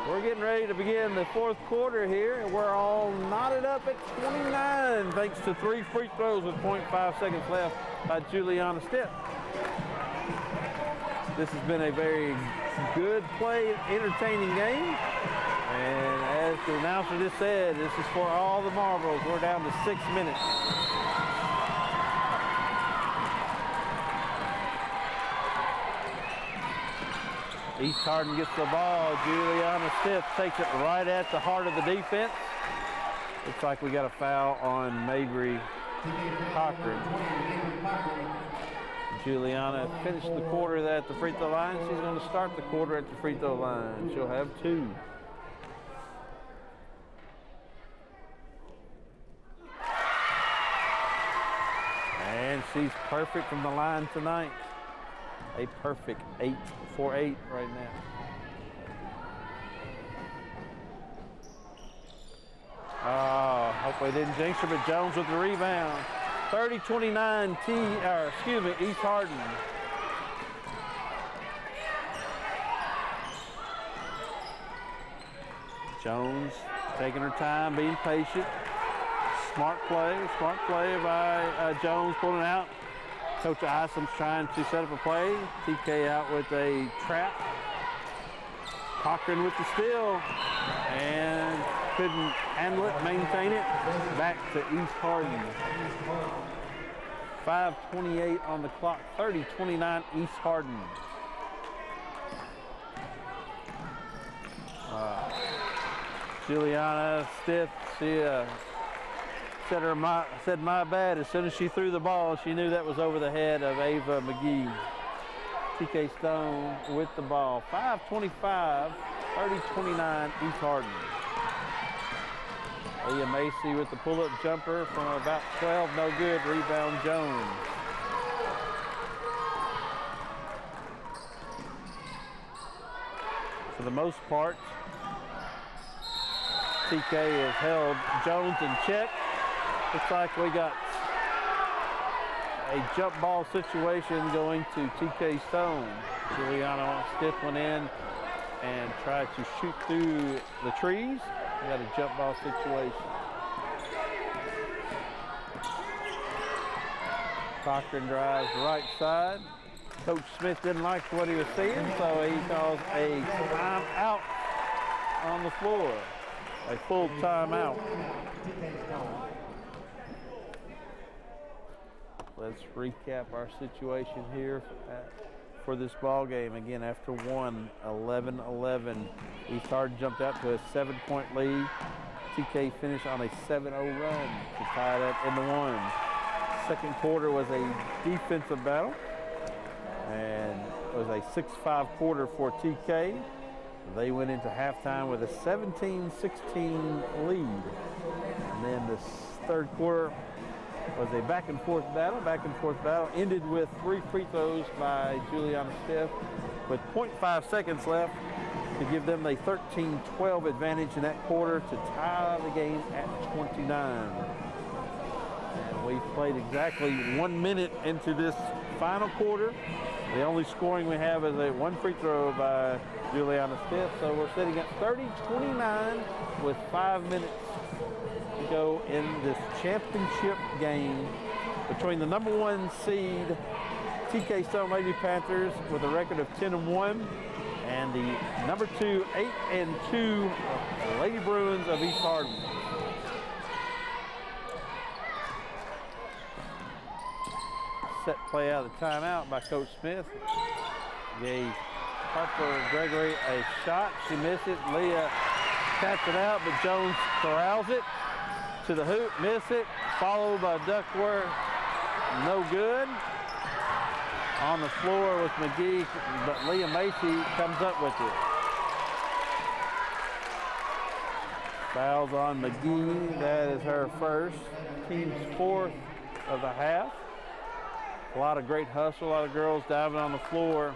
We're getting ready to begin the 4th quarter here, and we're all knotted up at 29, thanks to 3 free throws with 0.5 seconds left by Juliana Stith. This has been a very good play, entertaining game. And as the announcer just said, this is for all the marbles. We're down to 6 minutes. East Hardin gets the ball. Juliana Stith takes it right at the heart of the defense. Looks like we got a foul on Mabry Cochran. Juliana finished the quarter at the free throw line. She's going to start the quarter at the free throw line. She'll have 2. And she's perfect from the line tonight. A perfect 8 for 8 right now. Oh, hopefully they didn't jinx her, but Jones with the rebound. 30-29 East Hardin. Jones taking her time, being patient. Smart play by Jones pulling out. Coach Isom's trying to set up a play. TK out with a trap. Cochran with the steal and couldn't handle it, maintain it. Back to East Hardin. 5:28 on the clock, 30-29 East Hardin. Juliana Stith, she said my bad. As soon as she threw the ball, she knew that was over the head of Ava McGee. TK Stone with the ball. 5:25 30-29 East Hardin. Leah Macy with the pull-up jumper from about 12, no good. Rebound Jones. For the most part, TK has held Jones in check. Looks like we got a jump ball situation going to TK Stone. Juliana stiff one in and tried to shoot through the trees. We got a jump ball situation. Cochran drives right side. Coach Smith didn't like what he was seeing, so he calls a timeout on the floor. A full timeout. Let's recap our situation here for this ball game. Again, after one, 11-11. East Hardin jumped out to a 7-point lead. TK finished on a 7-0 run to tie that into one. Second quarter was a defensive battle, and it was a 6-5 quarter for TK. They went into halftime with a 17-16 lead. And then the third quarter was a back and forth battle, ended with 3 free throws by Juliana Stiff with 0.5 seconds left to give them a 13-12 advantage in that quarter to tie the game at 29. And we've played exactly 1 minute into this final quarter. The only scoring we have is a 1 free throw by Juliana Stiff, so we're sitting at 30-29 with 5 minutes to go in this championship game between the #1 seed TK Stone Lady Panthers with a record of 10-1 and the #2 8-2 Lady Bruins of East Hardin. Set play out of the timeout by Coach Smith. Gave Harper Gregory a shot. She missed it. Leah tapped it out, but Jones corrals it to the hoop, miss it, followed by Duckworth, no good. On the floor with McGee, but Leah Macy comes up with it. Fouls on McGee, that is her first, team's 4th of the half. A lot of great hustle, a lot of girls diving on the floor.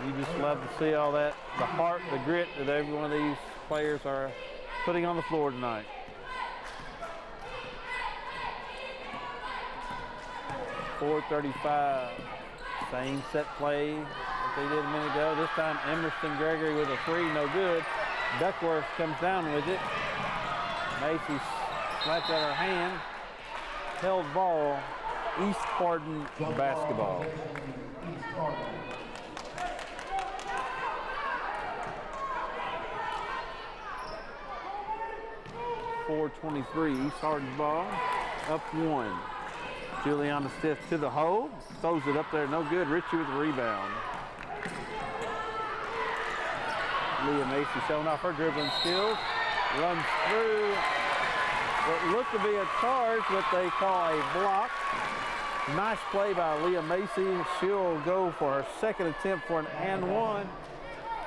You just love to see all that, the heart, the grit that every one of these players are putting on the floor tonight. .435, same set play that they did a minute ago. This time Emerson Gregory with a 3, no good. Duckworth comes down with it. Macy slapped out her hand. Held ball, East Hardin basketball. 4:23, East Hardin's ball, up 1. Juliana Stiff to the hole, throws it up there, no good. Ritchie with the rebound. Leah Macy showing off her dribbling skills, runs through what looked to be a charge, what they call a block. Nice play by Leah Macy. She'll go for her second attempt for an and one.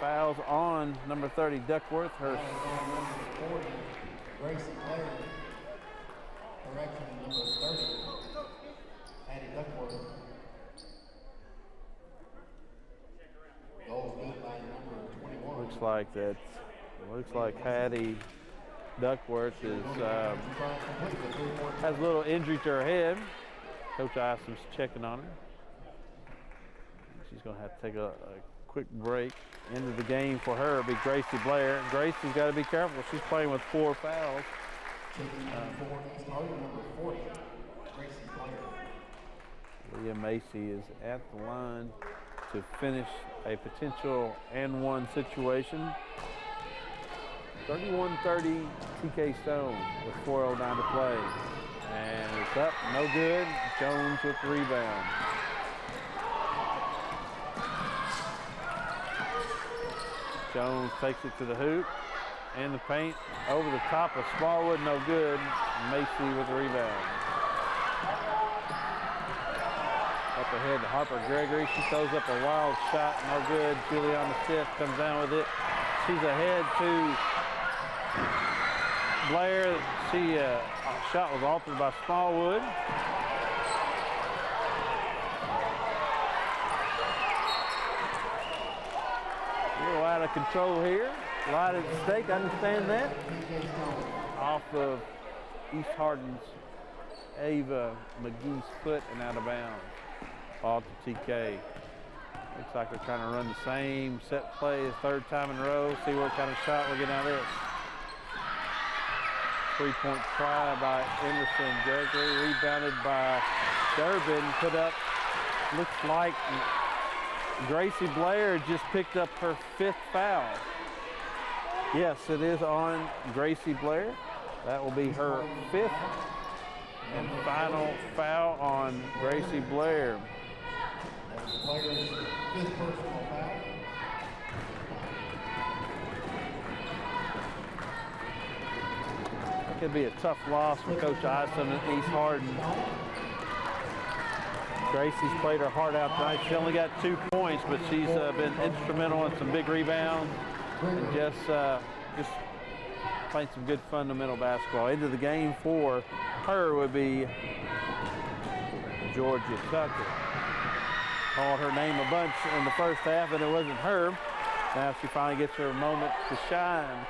Fouls on number 30, Duckworth. Her Gracie Blair. Correction, number 30. Hattie Duckworth. Goal good by number 21. Looks like Hattie Duckworth has a little injury to her head. Coach Isom's checking on her. She's going to have to take a quick break. Into the game for her will be Gracie Blair. Gracie's got to be careful. She's playing with 4 fouls. Leah Macy is at the line to finish a potential and one situation. 31-30 TK Stone with 4:09 to play. And it's up, no good. Jones with the rebound. Jones takes it to the hoop and the paint over the top of Smallwood, no good. Macy with the rebound. Up ahead to Harper Gregory. She throws up a wild shot, no good. Juliana Stiff comes down with it. She's ahead to Blair. She shot was altered by Smallwood. A little out of control here. A lot at stake, I understand that. Off of East Hardin's Ava McGee's foot and out of bounds. Ball to TK. Looks like they're trying to run the same set play, third time in a row. See what kind of shot we're getting out of this. 3-point try by Emerson Gregory, rebounded by Durbin, put up, looks like Gracie Blair just picked up her 5th foul. Yes, it is on Gracie Blair. That will be her 5th and final foul on Gracie Blair. Player's 5th personal foul. It could be a tough loss for Coach Isom at East Hardin. Gracie's played her heart out tonight. She only got 2 points, but she's been instrumental in some big rebounds and just playing some good fundamental basketball. Into the game for her would be Georgia Tucker. Called her name a bunch in the first half, and it wasn't her. Now she finally gets her moment to shine.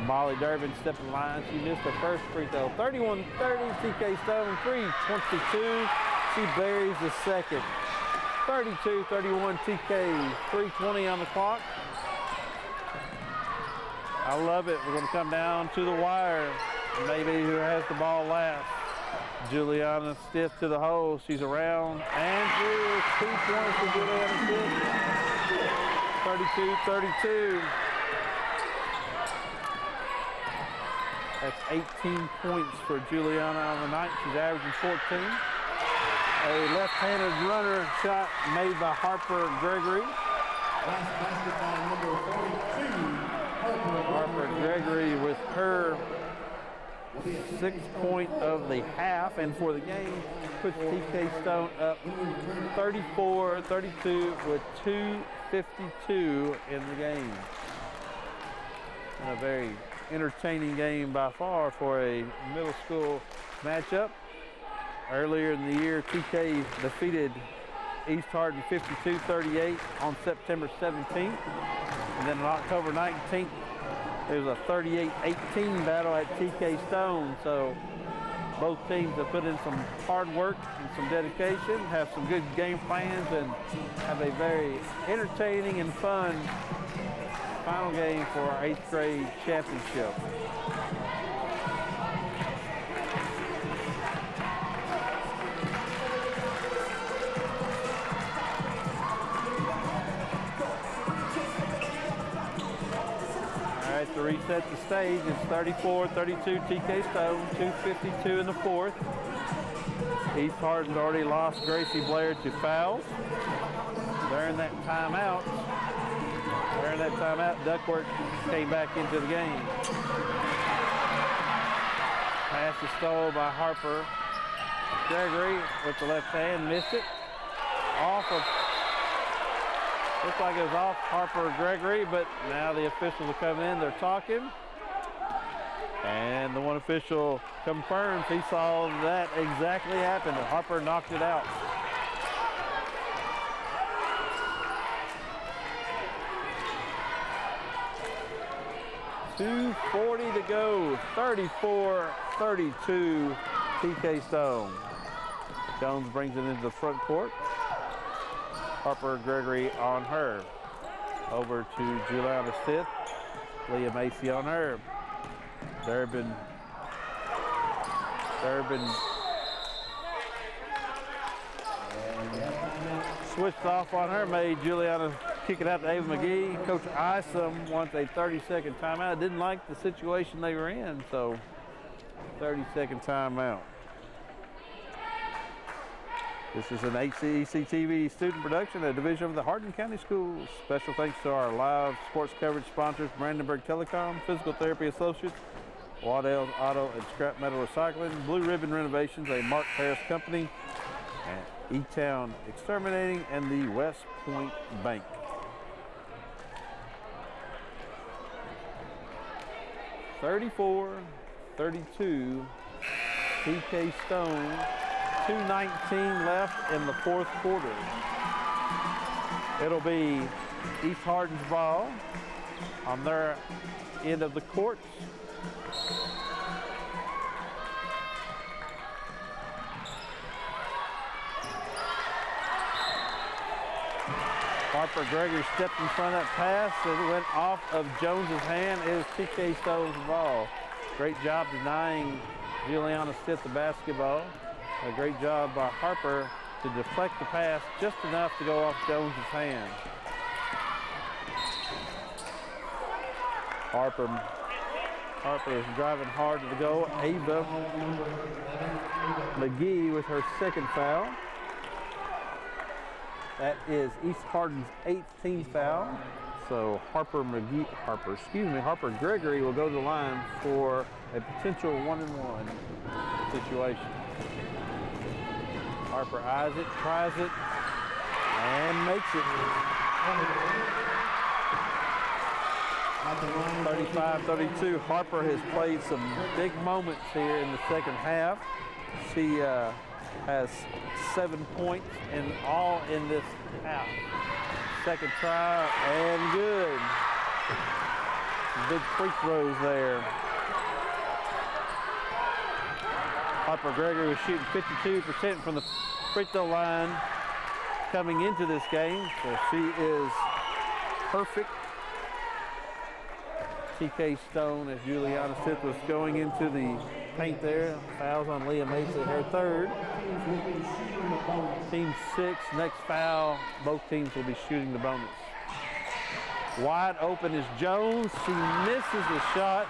Molly Durbin stepped in line. She missed her first free throw. 31-30, TK Stone, 3-22. She buries the second. 32-31, TK, 3:20 on the clock. I love it. We're going to come down to the wire. Maybe who has the ball last. Juliana Stiff to the hole. She's around and through. 2 points for Juliana Stiff. 32-32. That's 18 points for Juliana on the night. She's averaging 14. A left-handed runner shot made by Harper Gregory. Last basket by number 42, Harper Gregory with her 6th point of the half, and for the game, puts TK Stone up 34-32 with 2:52 in the game. And a very entertaining game by far for a middle school matchup. Earlier in the year, TK defeated East Hardin 52-38 on September 17th. And then on October 19th, there was a 38-18 battle at TK Stone. So both teams have put in some hard work and some dedication, have some good game plans, and have a very entertaining and fun final game for our 8th grade championship. All right, to reset the stage, it's 34-32 TK Stone, 2:52 in the 4th. East Hardin's already lost Gracie Blair to fouls. During that timeout, Duckworth came back into the game. Pass is stole by Harper Gregory with the left hand, missed it. Looks like it was off Harper Gregory, but now the officials are coming in, they're talking. And the one official confirms he saw that exactly happen. Harper knocked it out. .240 to go, 34-32 TK Stone. Jones brings it into the front court. Harper Gregory on her. Over to Juliana Stith. Leah Macy on her. Durbin switched off on her, made Juliana kick it out to Ava McGee. Coach Isom wants a 30-second timeout. Didn't like the situation they were in, so 30-second timeout. This is an HCEC-TV student production, a division of the Hardin County Schools. Special thanks to our live sports coverage sponsors, Brandenburg Telecom, Physical Therapy Associates, Waddell's Auto and Scrap Metal Recycling, Blue Ribbon Renovations, a Mark Harris company, and E-Town Exterminating, and the West Point Bank. 34-32. TK Stone. 2:19 left in the fourth quarter. It'll be East Hardin's ball on their end of the court. Harper Gregory stepped in front of that pass. It went off of Jones's hand. It is TK Stone's ball. Great job denying Juliana Stitt the basketball. A great job by Harper to deflect the pass just enough to go off Jones's hand. Harper is driving hard to the goal. Ava McGee with her second foul. That is East Hardin's 18th foul. So Harper Gregory will go to the line for a potential 1-and-1 situation. Harper eyes it, tries it, and makes it. 35-32. Harper has played some big moments here in the second half. She has 7 points in all in this half. Second try, and good. Big free throws there. Harper Gregory was shooting 52% from the free throw line coming into this game, so she is perfect. TK Stone, as Juliana Stitt was going into the paint there. Fouls on Leah Macy, her third. Team 6, next foul. Both teams will be shooting the bonus. Wide open is Jones. She misses the shot.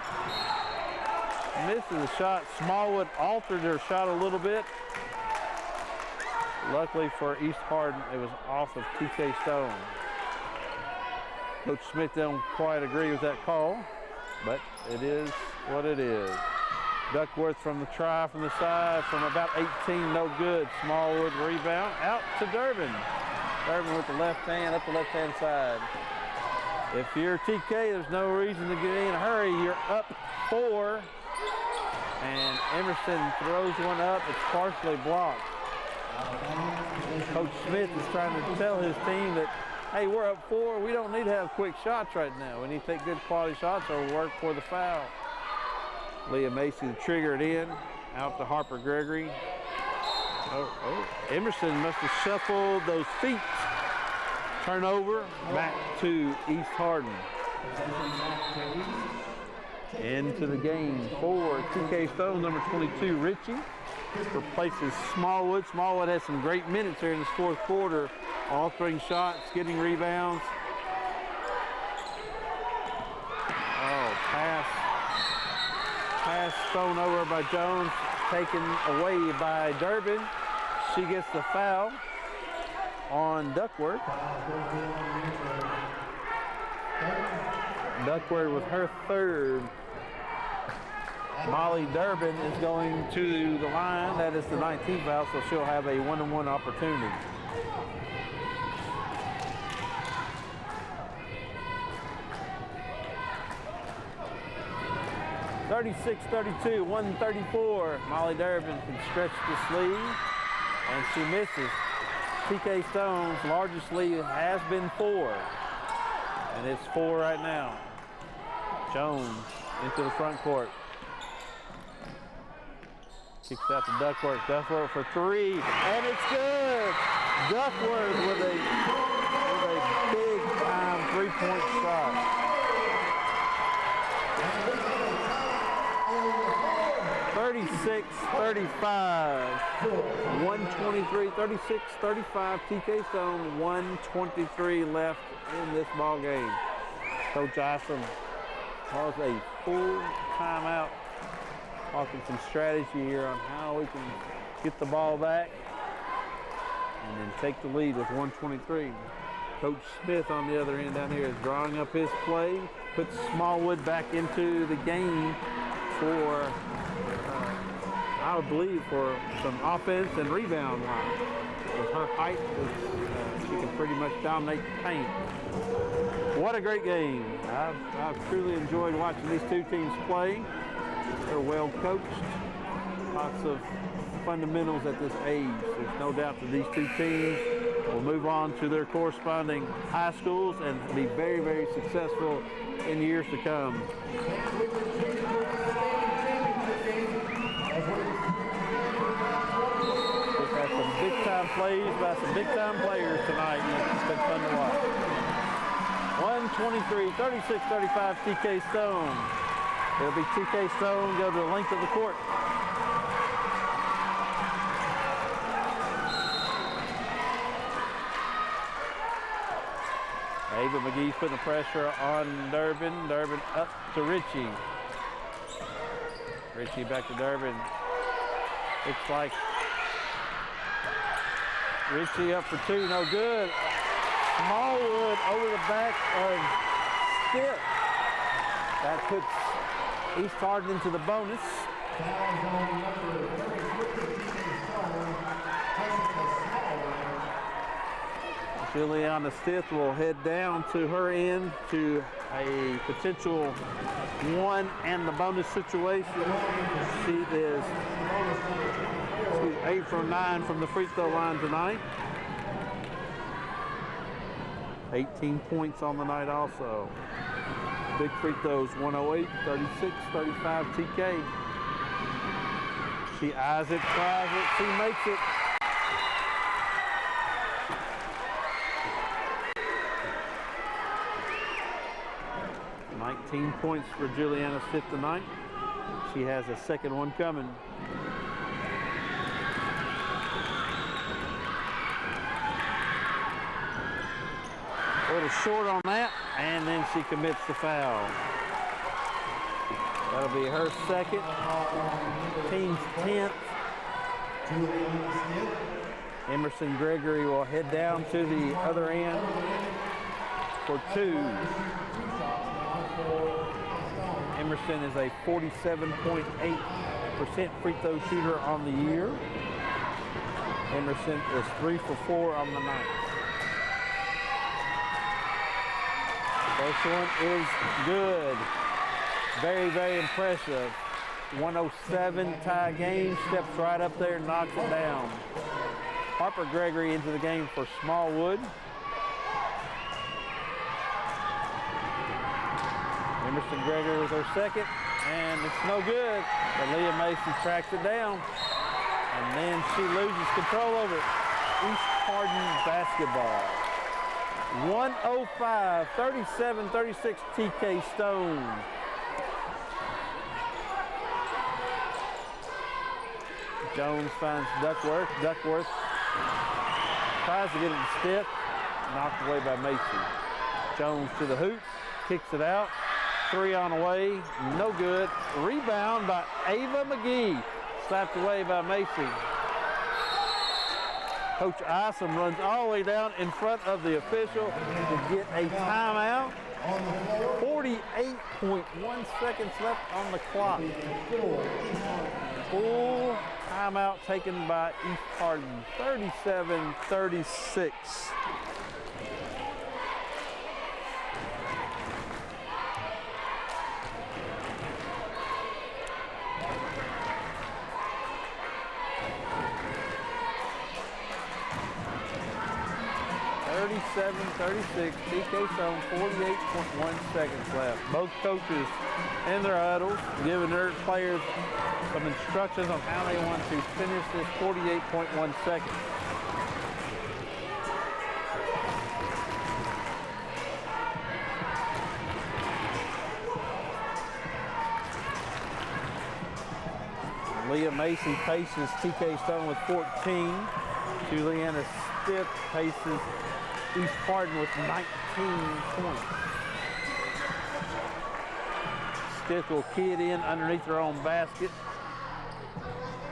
Smallwood altered her shot a little bit. Luckily for East Hardin, it was off of TK Stone. Coach Smith don't quite agree with that call, but it is what it is. Duckworth from the try from the side from about 18, no good. Smallwood rebound, out to Durbin. Durbin with the left hand, up the left-hand side. If you're TK, there's no reason to get in a hurry. You're up 4, and Emerson throws one up. It's partially blocked. Coach Smith is trying to tell his team that, hey, we're up 4. We don't need to have quick shots right now. We need to take good quality shots or work for the foul. Leah Macy to trigger it in. Out to Harper Gregory. Emerson must have shuffled those feet. Turnover back to East Hardin. Into the game for TK Stone, number 22, Ritchie. Replaces Smallwood. Smallwood has some great minutes here in this fourth quarter. Altering shots, getting rebounds. Pass thrown over by Jones, taken away by Durbin. She gets the foul on Duckworth. Duckworth with her third. Molly Durbin is going to the line. That is the 19th foul, so she'll have a 1-on-1 opportunity. (36-32), 1:34. Molly Durbin can stretch the sleeve, and she misses. TK Stone's largest lead has been 4, and it's 4 right now. Jones into the front court. Kicks out to Duckworth. Duckworth for 3, and it's good. Duckworth with a big-time three-point shot. 36-35, 123, 36-35, TK Stone, 123 left in this ball game. Coach Isom calls a full timeout, talking some strategy here on how we can get the ball back and then take the lead with 123. Coach Smith on the other end down here is drawing up his play, puts Smallwood back into the game for I would believe for some offense and rebound line. With her height, she She can pretty much dominate the paint. What a great game. I've truly enjoyed watching these two teams play. They're well coached. Lots of fundamentals at this age. There's no doubt that these two teams will move on to their corresponding high schools and be very, very successful in years to come. We've had some big-time plays by some big-time players tonight, and it's been fun to watch. 123, 36, 35, TK Stone. It'll be TK Stone go to the length of the court. Ava McGee's putting the pressure on Durbin. Durbin up to Ritchie. Ritchie back to Durbin. Looks like Ritchie up for two, no good. Smallwood over the back of Stitt. That puts East Hardin into the bonus. Juliana Stith will head down to her end to a potential 1 and the bonus situation. She is 8 for 9 from the free throw line tonight. 18 points on the night also. Big free throws, 108, 36, 35 TK. She eyes it, tries it, she makes it. Points for Juliana Stitt tonight. She has a second one coming. A little short on that, and then she commits the foul. That'll be her second, team's 10th. Emerson Gregory will head down to the other end for two. Emerson is a 47.8% free throw shooter on the year. Emerson is 3 for 4 on the night. First one is good. Very, very impressive. 107 tie game, steps right up there and knocks it down. Harper Gregory into the game for Smallwood. Emerson Gregory with her second, and it's no good. But Leah Macy tracks it down, and then she loses control over it. East Hardin basketball. 105, 37, 36 TK Stone. Jones finds Duckworth. Duckworth tries to get it to Stitt, knocked away by Macy. Jones to the hoop, kicks it out. 3 on the way, no good. Rebound by Ava McGee, slapped away by Macy. Coach Isom runs all the way down in front of the official to get a timeout. 48.1 seconds left on the clock. Full timeout taken by East Hardin, 37-36. TK Stone, 48.1 seconds left. Both coaches in their huddles giving their players some instructions on how they want to finish this 48.1 seconds. Leah Macy paces TK Stone with 14. Juliana Stitt paces East Hardin with 19 points. Stitt will key it in underneath their own basket.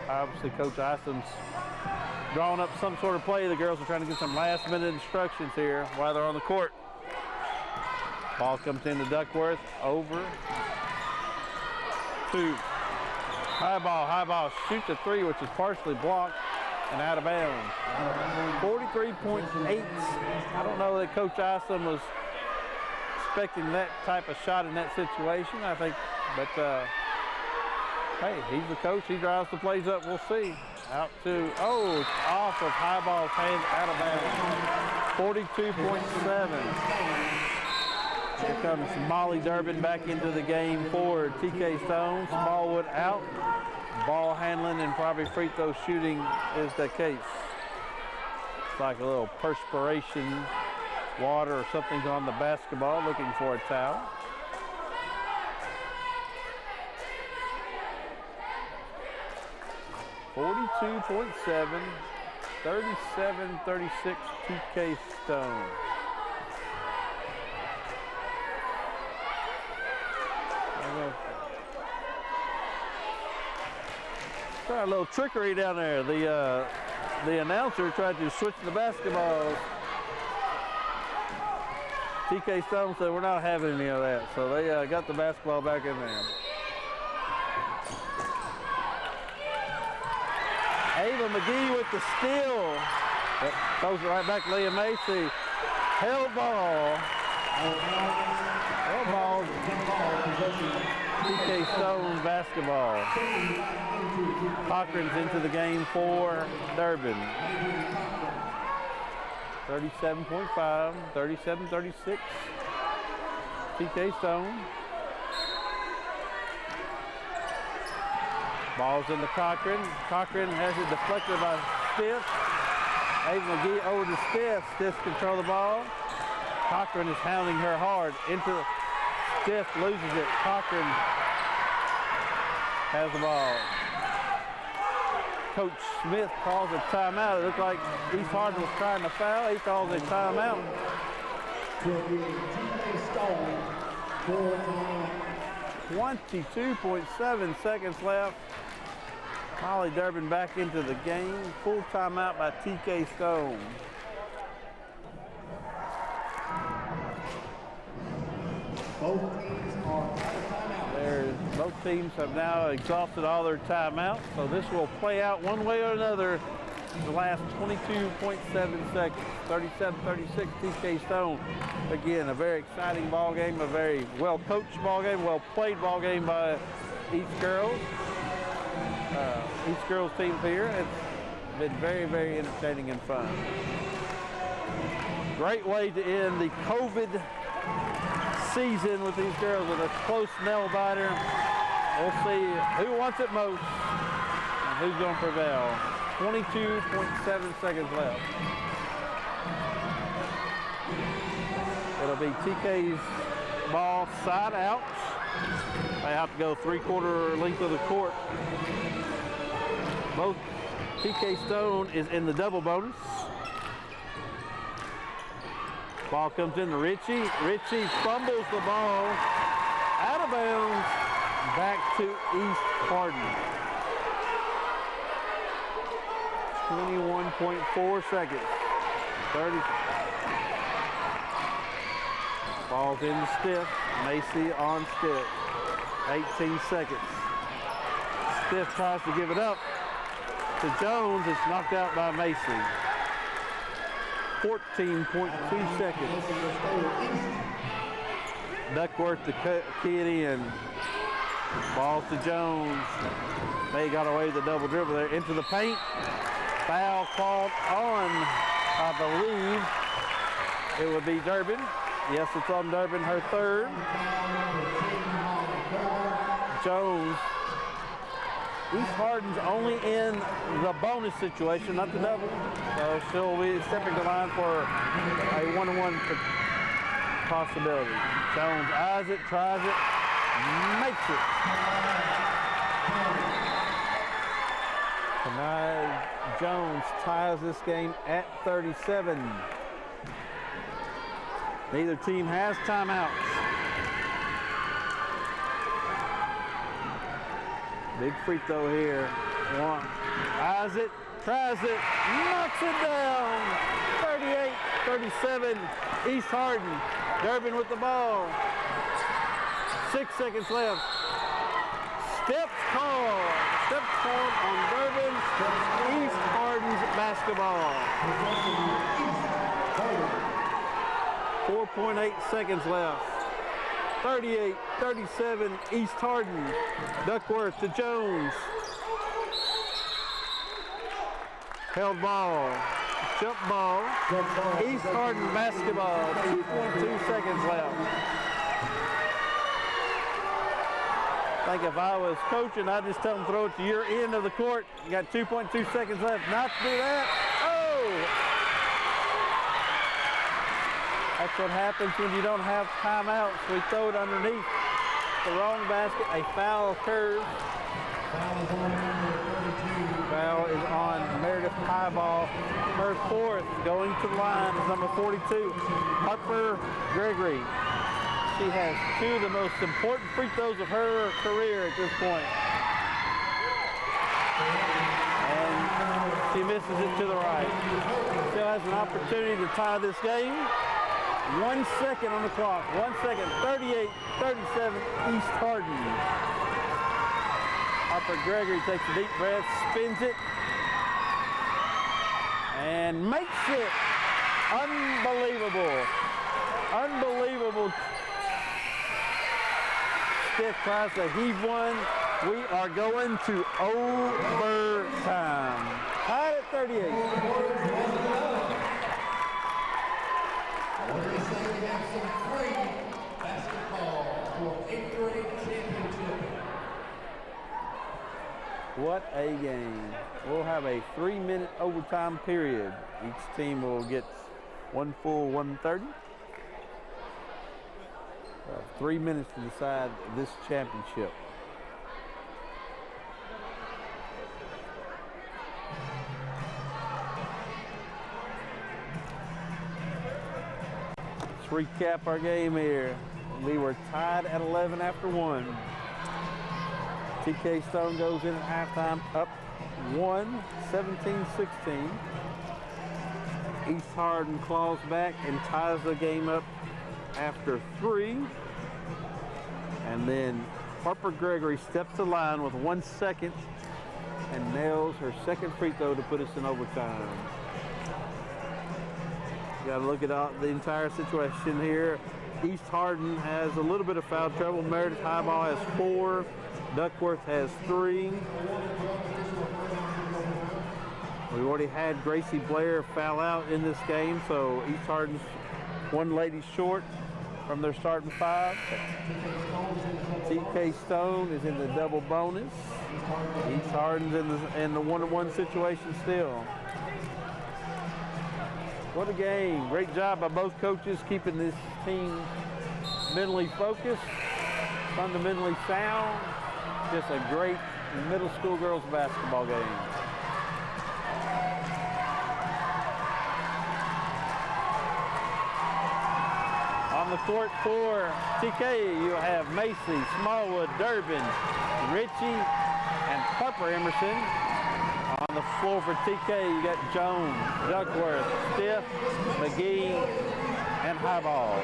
Obviously, Coach Isom's drawing up some sort of play. The girls are trying to get some last-minute instructions here while they're on the court. Ball comes into Duckworth, over to high ball, shoots a three, which is partially blocked, and out of bounds. 43.8. I don't know that Coach Isom was expecting that type of shot in that situation, I think, but hey, he's the coach. He drives the plays up. We'll see. Out to, oh, it's off of high ball's hand, out of bounds. 42.7. Here comes Molly Durbin back into the game for TK Stone. Smallwood out. Ball handling and probably free throw shooting is the case. It's like a little perspiration, water or something's on the basketball, looking for a towel. .7, 37-36 TK Stone. Try a little trickery down there. The announcer tried to switch the basketballs. TK Stone said, we're not having any of that. So they got the basketball back in there. Ava McGee with the steal. That throws it right back to Leah Macy. Held ball. Held ball. TK Stone basketball. Cochran's into the game for Durbin. 37.5, 37-36. TK Stone. Ball's into Cochran. Cochran has it deflected by Stiff. Ava McGee over to Stiff. Stiff control the ball. Cochran is hounding her hard. Into Stiff, loses it. Cochran has the ball. Coach Smith calls a timeout. It looked like East Hardin was trying to foul. He calls a timeout. 22.7 seconds left. Molly Durbin back into the game. Full timeout by TK Stone. Both teams have now exhausted all their timeouts, so this will play out one way or another the last 22.7 seconds. 37-36 TK Stone. Again, a very exciting ball game, a very well-coached ball game, well-played ball game by East Girls. East Girls team here. It's been very, very entertaining and fun. Great way to end the COVID season with these girls with a close nail biter. We'll see who wants it most and who's going to prevail. 22.7 seconds left. It'll be TK's ball side out. They have to go 3/4 length of the court. Both TK Stone is in the double bonus. Ball comes in to Ritchie. Ritchie fumbles the ball out of bounds back to East Hardin. 21.4 seconds. 30. Ball's in to Stiff. Macy on Stiff. 18 seconds. Stiff tries to give it up to Jones. It's knocked out by Macy. 14.2 seconds. Duckworth to Kitty and balls to Jones. They got away with the double dribble there into the paint. Foul called on, I believe it would be Durbin. Yes, it's on Durbin, her third. Jones. East Hardin's only in the bonus situation, not the double. So she'll be stepping the line for a 1-on-1 possibility. Jones eyes it, tries it, makes it. Tonight, Jones ties this game at 37. Neither team has timeouts. Big free throw here. One. Eyes it, tries it, knocks it down. 38-37, East Hardin. Durbin with the ball. 6 seconds left. Steps called. Steps called on Durbin. East Hardin's basketball. 4.8 seconds left. 38-37, East Hardin. Duckworth to Jones. Held ball. Jump ball. East Hardin basketball. 2.2 seconds left. I think if I was coaching, I'd just tell them throw it to your end of the court. You got 2.2 seconds left. Not to do that. Oh! That's what happens when you don't have timeouts. We throw it underneath the wrong basket. A foul occurs. Foul is on Meredith Highball. Her fourth. Going to the line is number 42, Harper Gregory. She has two of the most important free throws of her career at this point. And she misses it to the right. Still has an opportunity to tie this game. 1 second on the clock. 1 second. 38-37, East Hardin. Harper Gregory takes a deep breath, spins it, and makes it. Unbelievable. Unbelievable. Stiff tries to heave one. We are going to overtime. Tied at 38. What a game. We'll have a 3-minute overtime period. Each team will get one full 130. 3 minutes to decide this championship. Let's recap our game here. We were tied at 11 after 1. TK Stone goes in at halftime up 17-16. East Hardin claws back and ties the game up after 3. And then Harper Gregory steps to the line with 1 second and nails her second free throw to put us in overtime. You got to look at the entire situation here. East Hardin has a little bit of foul trouble. Meredith Highball has 4. Duckworth has 3. We already had Gracie Blair foul out in this game, so East Hardin's 1 lady short from their starting 5. TK Stone is in the double bonus. East Hardin's in the 1-on-1 situation still. What a game. Great job by both coaches keeping this team mentally focused, fundamentally sound. Just a great middle school girls basketball game. On the court for TK, you have Macy, Smallwood, Durbin, Ritchie, and Harper Emerson. On the floor for TK, you got Jones, Duckworth, Stiff, McGee, and Highball.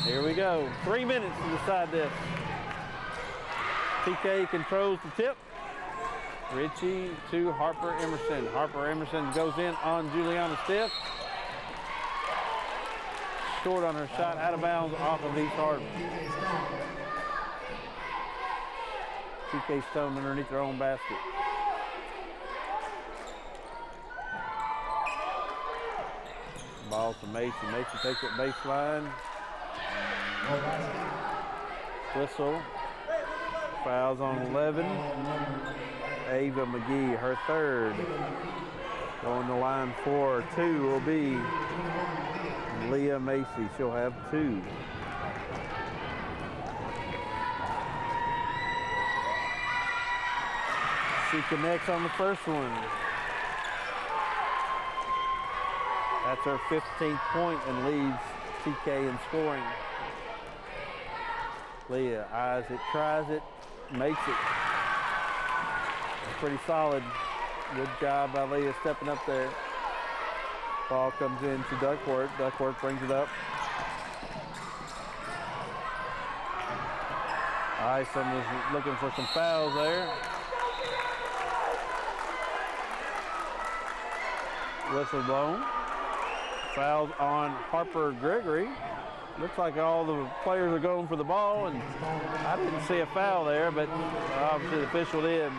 Here we go. 3 minutes to decide this. TK controls the tip. Ritchie to Harper Emerson. Harper Emerson goes in on Juliana Stiff. Short on her shot, out of bounds off of East Hardin. TK Stone underneath their own basket. Ball to Macy. Macy takes it baseline. Whistle. Fouls on 11. Ava McGee, her 3rd. Going to line for 2 will be Leah Macy. She'll have 2. She connects on the first one. That's her 15th point and leads TK in scoring. Leah eyes it, tries it, makes it. Pretty solid. Good job by Leah stepping up there. Ball comes in to Duckworth. Duckworth brings it up. Isom is looking for some fouls there. Whistle blown. Fouls on Harper Gregory. Looks like all the players are going for the ball, and I didn't see a foul there, but obviously the official did.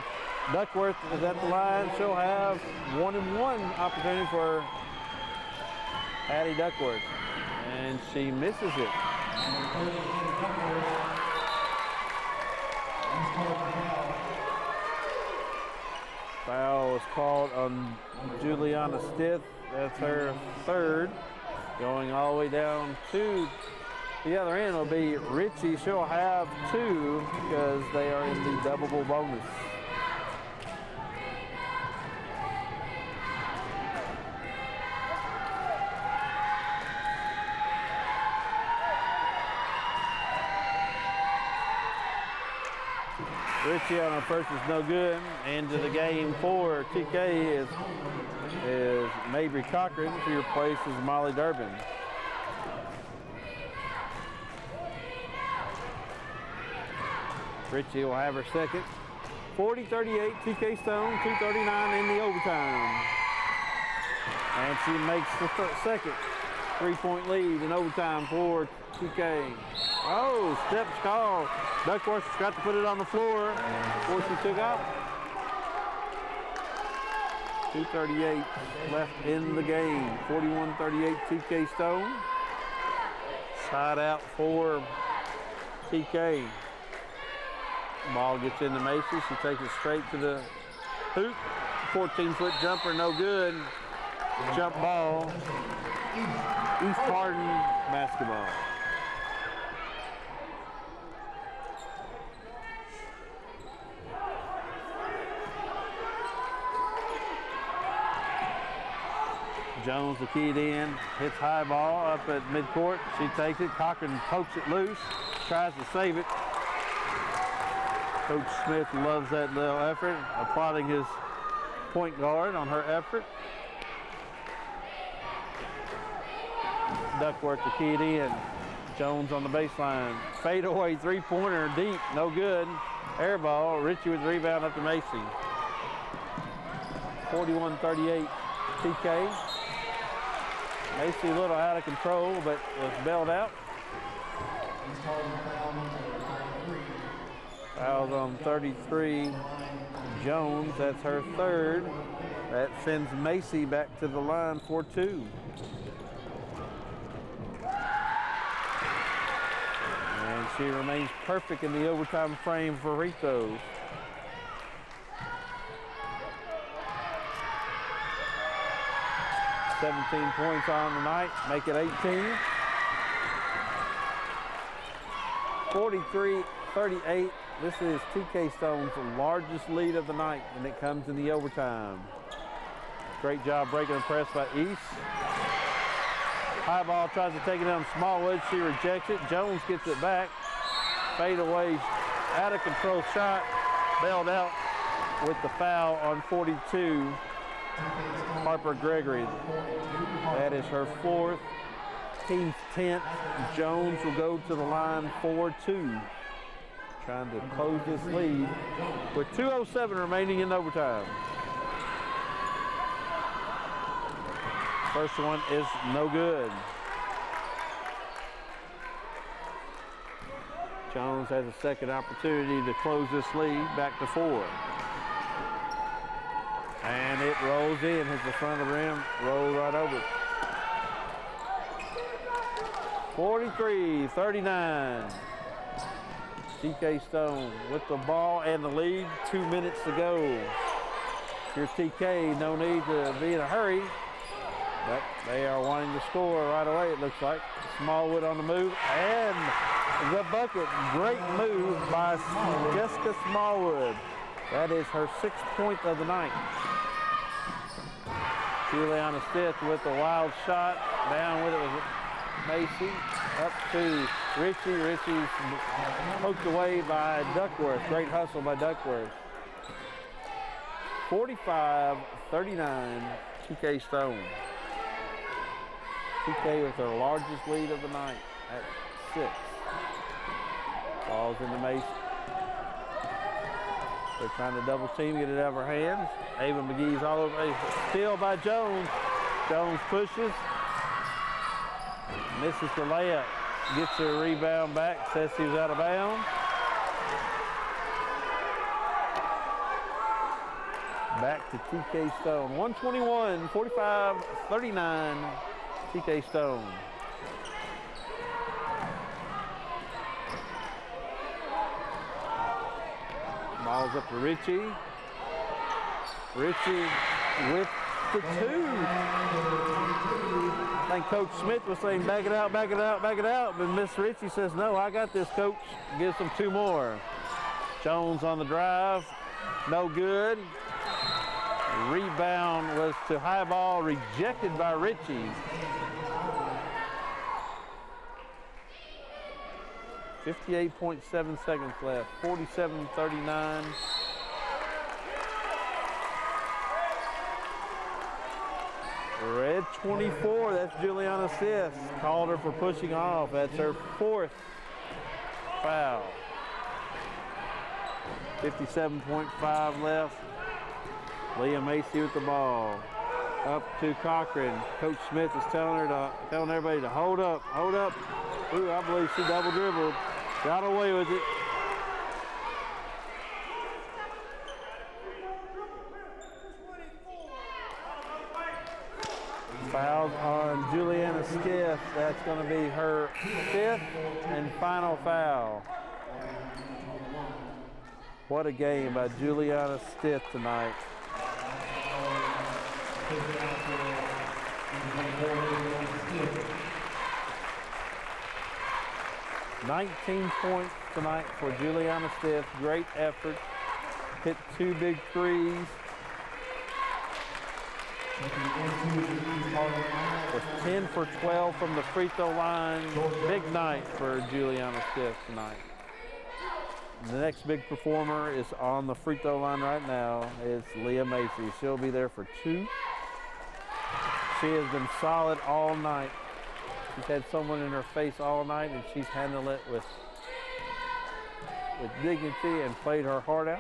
Duckworth is at the line. She'll have 1-and-1 opportunity for Addie Duckworth, and she misses it. Foul was called on Juliana Stith. That's her third. Going all the way down to the other end will be Ritchie. She'll have 2 because they are in the double bonus. Ritchie on her first is no good. Into the game for TK is Mabry Cochran. She replaces Molly Durbin. Ritchie will have her second. 40-38, TK Stone, 2:39 in the overtime. And she makes the second 3-point lead in overtime for TK. Oh, steps called. Duckworth got to put it on the floor before she took out. 2:38 left in the game. 41-38 TK Stone. Side out for TK. Ball gets into Macy. She takes it straight to the hoop. 14-foot jumper, no good. Jump ball. East Hardin basketball. Jones, the keyed in, hits high ball up at midcourt. She takes it. Cochran pokes it loose, tries to save it. Coach Smith loves that little effort, applauding his point guard on her effort. Duckworth, the keyed in. Jones on the baseline. Fade away three-pointer deep, no good. Air ball. Ritchie with the rebound up to Macy. 41-38 TK. Macy a little out of control, but was bailed out. Fouls on 33, Jones, that's her third. That sends Macy back to the line for 2. And she remains perfect in the overtime frame for free throws. $17 points on the night, make it 18. 43-38. This is TK Stone's largest lead of the night, and it comes in the overtime. Great job breaking the press by East. High ball tries to take it down Smallwood. She rejects it. Jones gets it back. Fade away, out of control shot. Bailed out with the foul on 42. Harper Gregory. That is her 4th, team's 10th. Jones will go to the line for 2. Trying to close this lead with 2:07 remaining in overtime. First one is no good. Jones has a second opportunity to close this lead back to 4. And it rolls in, hits the front of the rim, rolls right over. 43-39. TK Stone with the ball and the lead, 2 minutes to go. Here's TK, no need to be in a hurry, but they are wanting to score right away, it looks like. Smallwood on the move, and the bucket. Great move by Jessica Smallwood. That is her 6th point of the night. Juliana Stith with the wild shot. Down with it was Macy. Up to Ritchie. Ritchie's poked away by Duckworth. Great hustle by Duckworth. 45-39, TK Stone. TK with their largest lead of the night at 6. Ball's into Macy. They're trying to double team, get it out of her hands. Ava McGee's all over. Steal by Jones. Jones pushes. Misses the layup. Gets her rebound back. Says he was out of bounds. Back to TK Stone. 121, 45, 39. TK Stone. Ball's up to Richie. Richie with the two. I think Coach Smith was saying, back it out, back it out, back it out. But Miss Richie says, no, I got this, Coach. Gives them two more. Jones on the drive. No good. Rebound was to high ball, rejected by Richie. 58.7 seconds left, 47-39. Red 24, that's Juliana Sis. Called her for pushing off. That's her fourth foul. 57.5 left. Leah Macy with the ball. Up to Cochran. Coach Smith is telling everybody to hold up, hold up. Ooh, I believe she double dribbled. Got away with it. Fouled on Juliana Skiff. That's going to be her fifth and final foul. What a game by Juliana Skiff tonight. 19 points tonight for Juliana Stiff. Great effort. Hit two big threes. Was 10 for 12 from the free throw line. Big night for Juliana Stiff tonight. The next big performer is on the free throw line right now. It's Leah Macy. She'll be there for two. She has been solid all night. She's had someone in her face all night, and she's handled it with dignity and played her heart out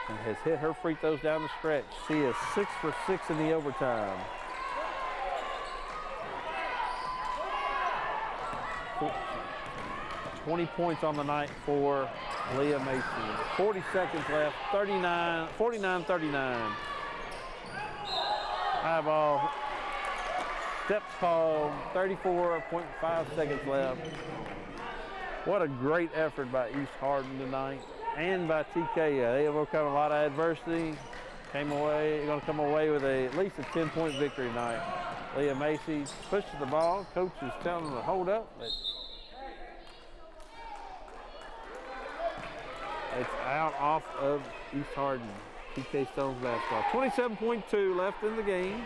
and has hit her free throws down the stretch. She is 6 for 6 in the overtime. For 20 points on the night for Leah Macy. 40 seconds left, 49-39. High ball. Steps called, 34.5 seconds left. What a great effort by East Hardin tonight and by TK. They have overcome a lot of adversity. Going to come away with at least a 10-point victory tonight. Leah Macy pushes the ball. Coach is telling them to hold up, but it's out off of East Hardin. TK Stone's basketball. 27.2 left in the game.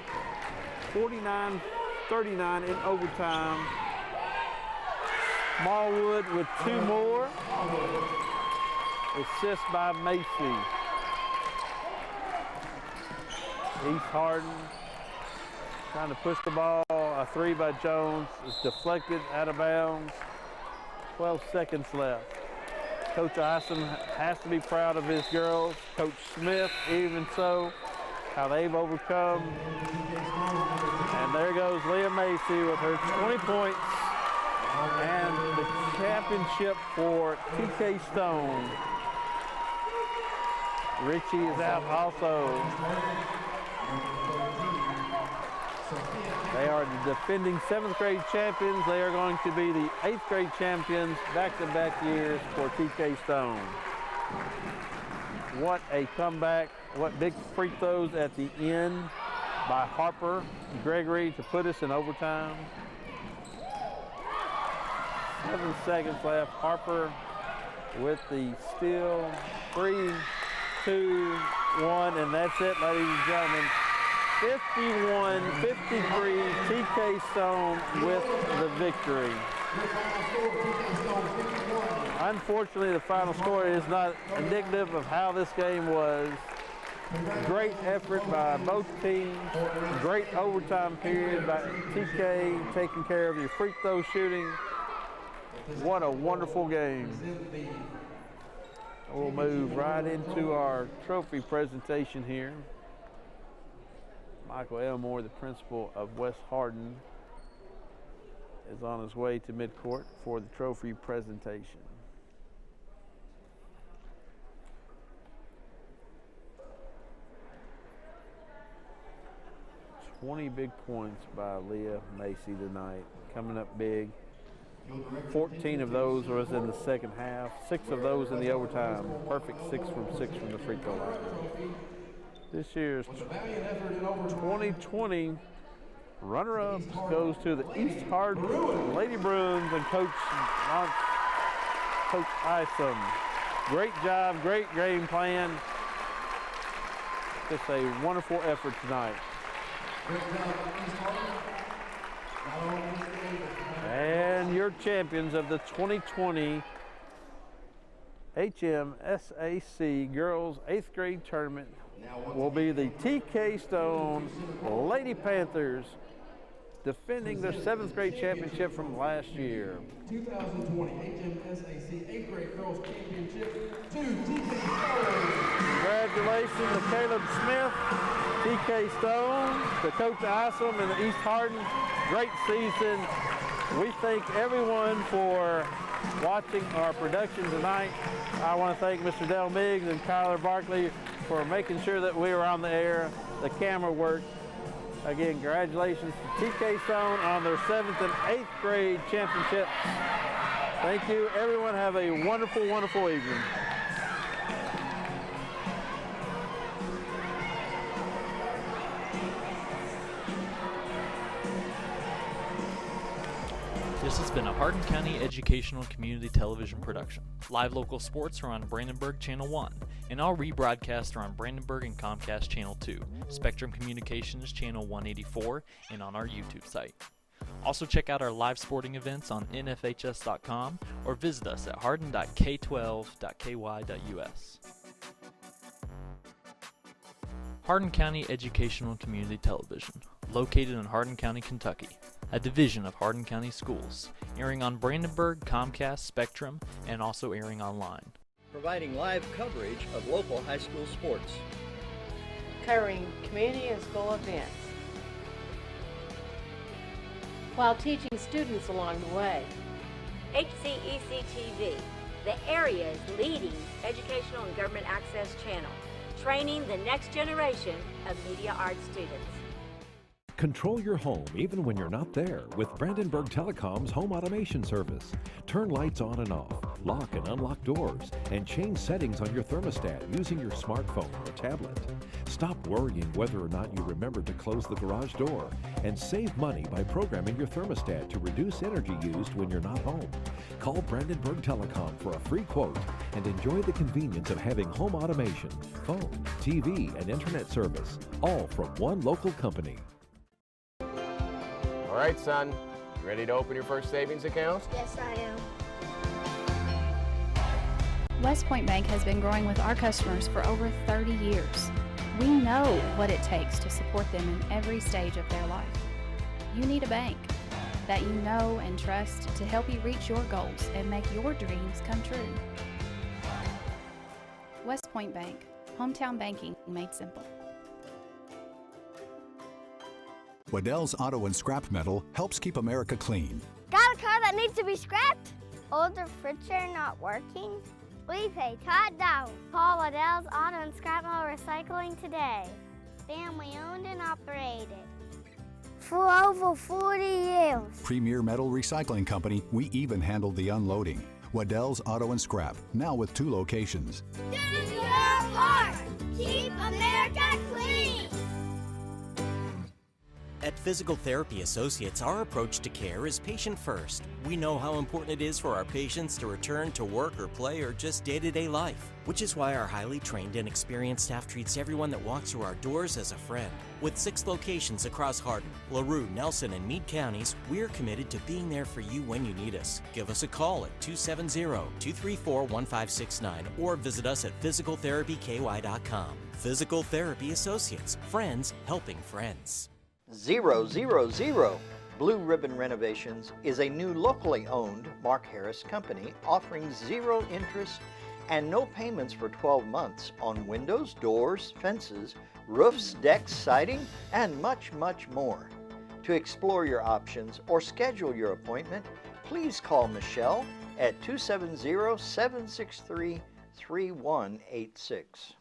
49-39 in overtime. Smallwood with two more. Assist by Macy. East Hardin trying to push the ball. A three by Jones is deflected out of bounds. 12 seconds left. Coach Isom has to be proud of his girls. Coach Smith, even so, how they've overcome. And there goes Leah Macy with her 20 points and the championship for TK Stone. Richie is out also. They are the defending 7th grade champions. They are going to be the 8th grade champions back-to-back years for TK Stone. What a comeback. What big free throws at the end by Harper Gregory to put us in overtime. 7 seconds left. Harper with the steal. 3, 2, 1, and that's it, ladies and gentlemen. 51-53, TK Stone with the victory. Unfortunately, the final score is not indicative of how this game was. Great effort by both teams. Great overtime period by TK, taking care of your free throw shooting. What a wonderful game. We'll move right into our trophy presentation here. Michael Elmore, the principal of West Hardin, is on his way to midcourt for the trophy presentation. "20 big points by Leah Macy tonight, coming up big. 14 of those was in the second half, 6 of those in the overtime. Perfect 6 from the free throw line. This year's 2020 runner-up goes to the East Hardin Lady Bruins and Coach Isom. Great job, great game plan. Just a wonderful effort tonight. And your champions of the 2020 HMSAC Girls 8th Grade Tournament will be the TK Stone Lady Panthers, defending their 7th grade championship from last year. 2020 HMSAC 8th Grade Girls Championship to TK Stone. Congratulations to Caleb Smith, TK Stone, to Coach Isom and the East Hardin. Great season. We thank everyone for watching our production tonight. I want to thank Mr. Del Miggs and Kyler Barkley for making sure that we were on the air. The camera worked. Again, congratulations to TK Stone on their 7th and 8th grade championship. Thank you. Everyone have a wonderful, wonderful evening. This has been a Hardin County Educational Community Television production. Live local sports are on Brandenburg Channel 1, and all rebroadcasts are on Brandenburg and Comcast Channel 2, Spectrum Communications Channel 184, and on our YouTube site. Also check out our live sporting events on nfhs.com or visit us at hardin.k12.ky.us. Hardin County Educational Community Television, located in Hardin County, Kentucky, a division of Hardin County Schools, airing on Brandenburg, Comcast, Spectrum, and also airing online. Providing live coverage of local high school sports. Covering community and school events, while teaching students along the way. HCEC-TV, the area's leading educational and government access channel, training the next generation of media arts students. Control your home even when you're not there with Brandenburg Telecom's home automation service. Turn lights on and off, lock and unlock doors, and change settings on your thermostat using your smartphone or tablet. Stop worrying whether or not you remember to close the garage door, and save money by programming your thermostat to reduce energy used when you're not home. Call Brandenburg Telecom for a free quote and enjoy the convenience of having home automation, phone, TV, and internet service, all from one local company. All right, son, you ready to open your first savings account? Yes, I am. West Point Bank has been growing with our customers for over 30 years. We know what it takes to support them in every stage of their life. You need a bank that you know and trust to help you reach your goals and make your dreams come true. West Point Bank, hometown banking made simple. Waddell's Auto and Scrap Metal helps keep America clean. Got a car that needs to be scrapped? Older furniture not working? We pay Todd down. Call Waddell's Auto and Scrap Metal Recycling today. Family owned and operated for over 40 years. Premier Metal Recycling Company, we even handle the unloading. Waddell's Auto and Scrap, now with 2 locations. Do your part. Keep America clean. At Physical Therapy Associates, our approach to care is patient first. We know how important it is for our patients to return to work or play or just day-to-day life, which is why our highly trained and experienced staff treats everyone that walks through our doors as a friend. With 6 locations across Hardin, LaRue, Nelson, and Meade counties, we are committed to being there for you when you need us. Give us a call at 270-234-1569 or visit us at physicaltherapyky.com. Physical Therapy Associates, friends helping friends. 000 Blue Ribbon Renovations is a new locally owned Mark Harris company offering 0 interest and no payments for 12 months on windows, doors, fences, roofs, decks, siding, and much, much more. To explore your options or schedule your appointment, please call Michelle at 270-763-3186.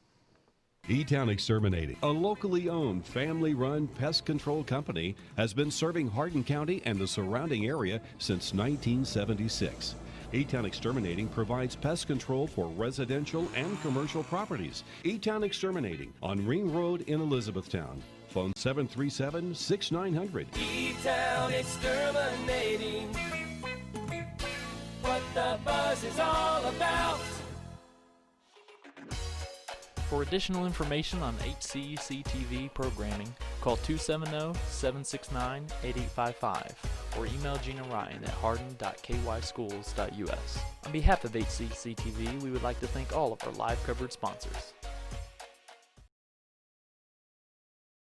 E-Town Exterminating, a locally owned, family-run pest control company, has been serving Hardin County and the surrounding area since 1976. E-Town Exterminating provides pest control for residential and commercial properties. E-Town Exterminating on Ring Road in Elizabethtown. Phone 737-6900. E-Town Exterminating. What the buzz is all about. For additional information on HCEC-TV programming, call 270-769-8855 or email Gina Ryan at hardin.kyschools.us. On behalf of HCEC-TV, we would like to thank all of our live coverage sponsors.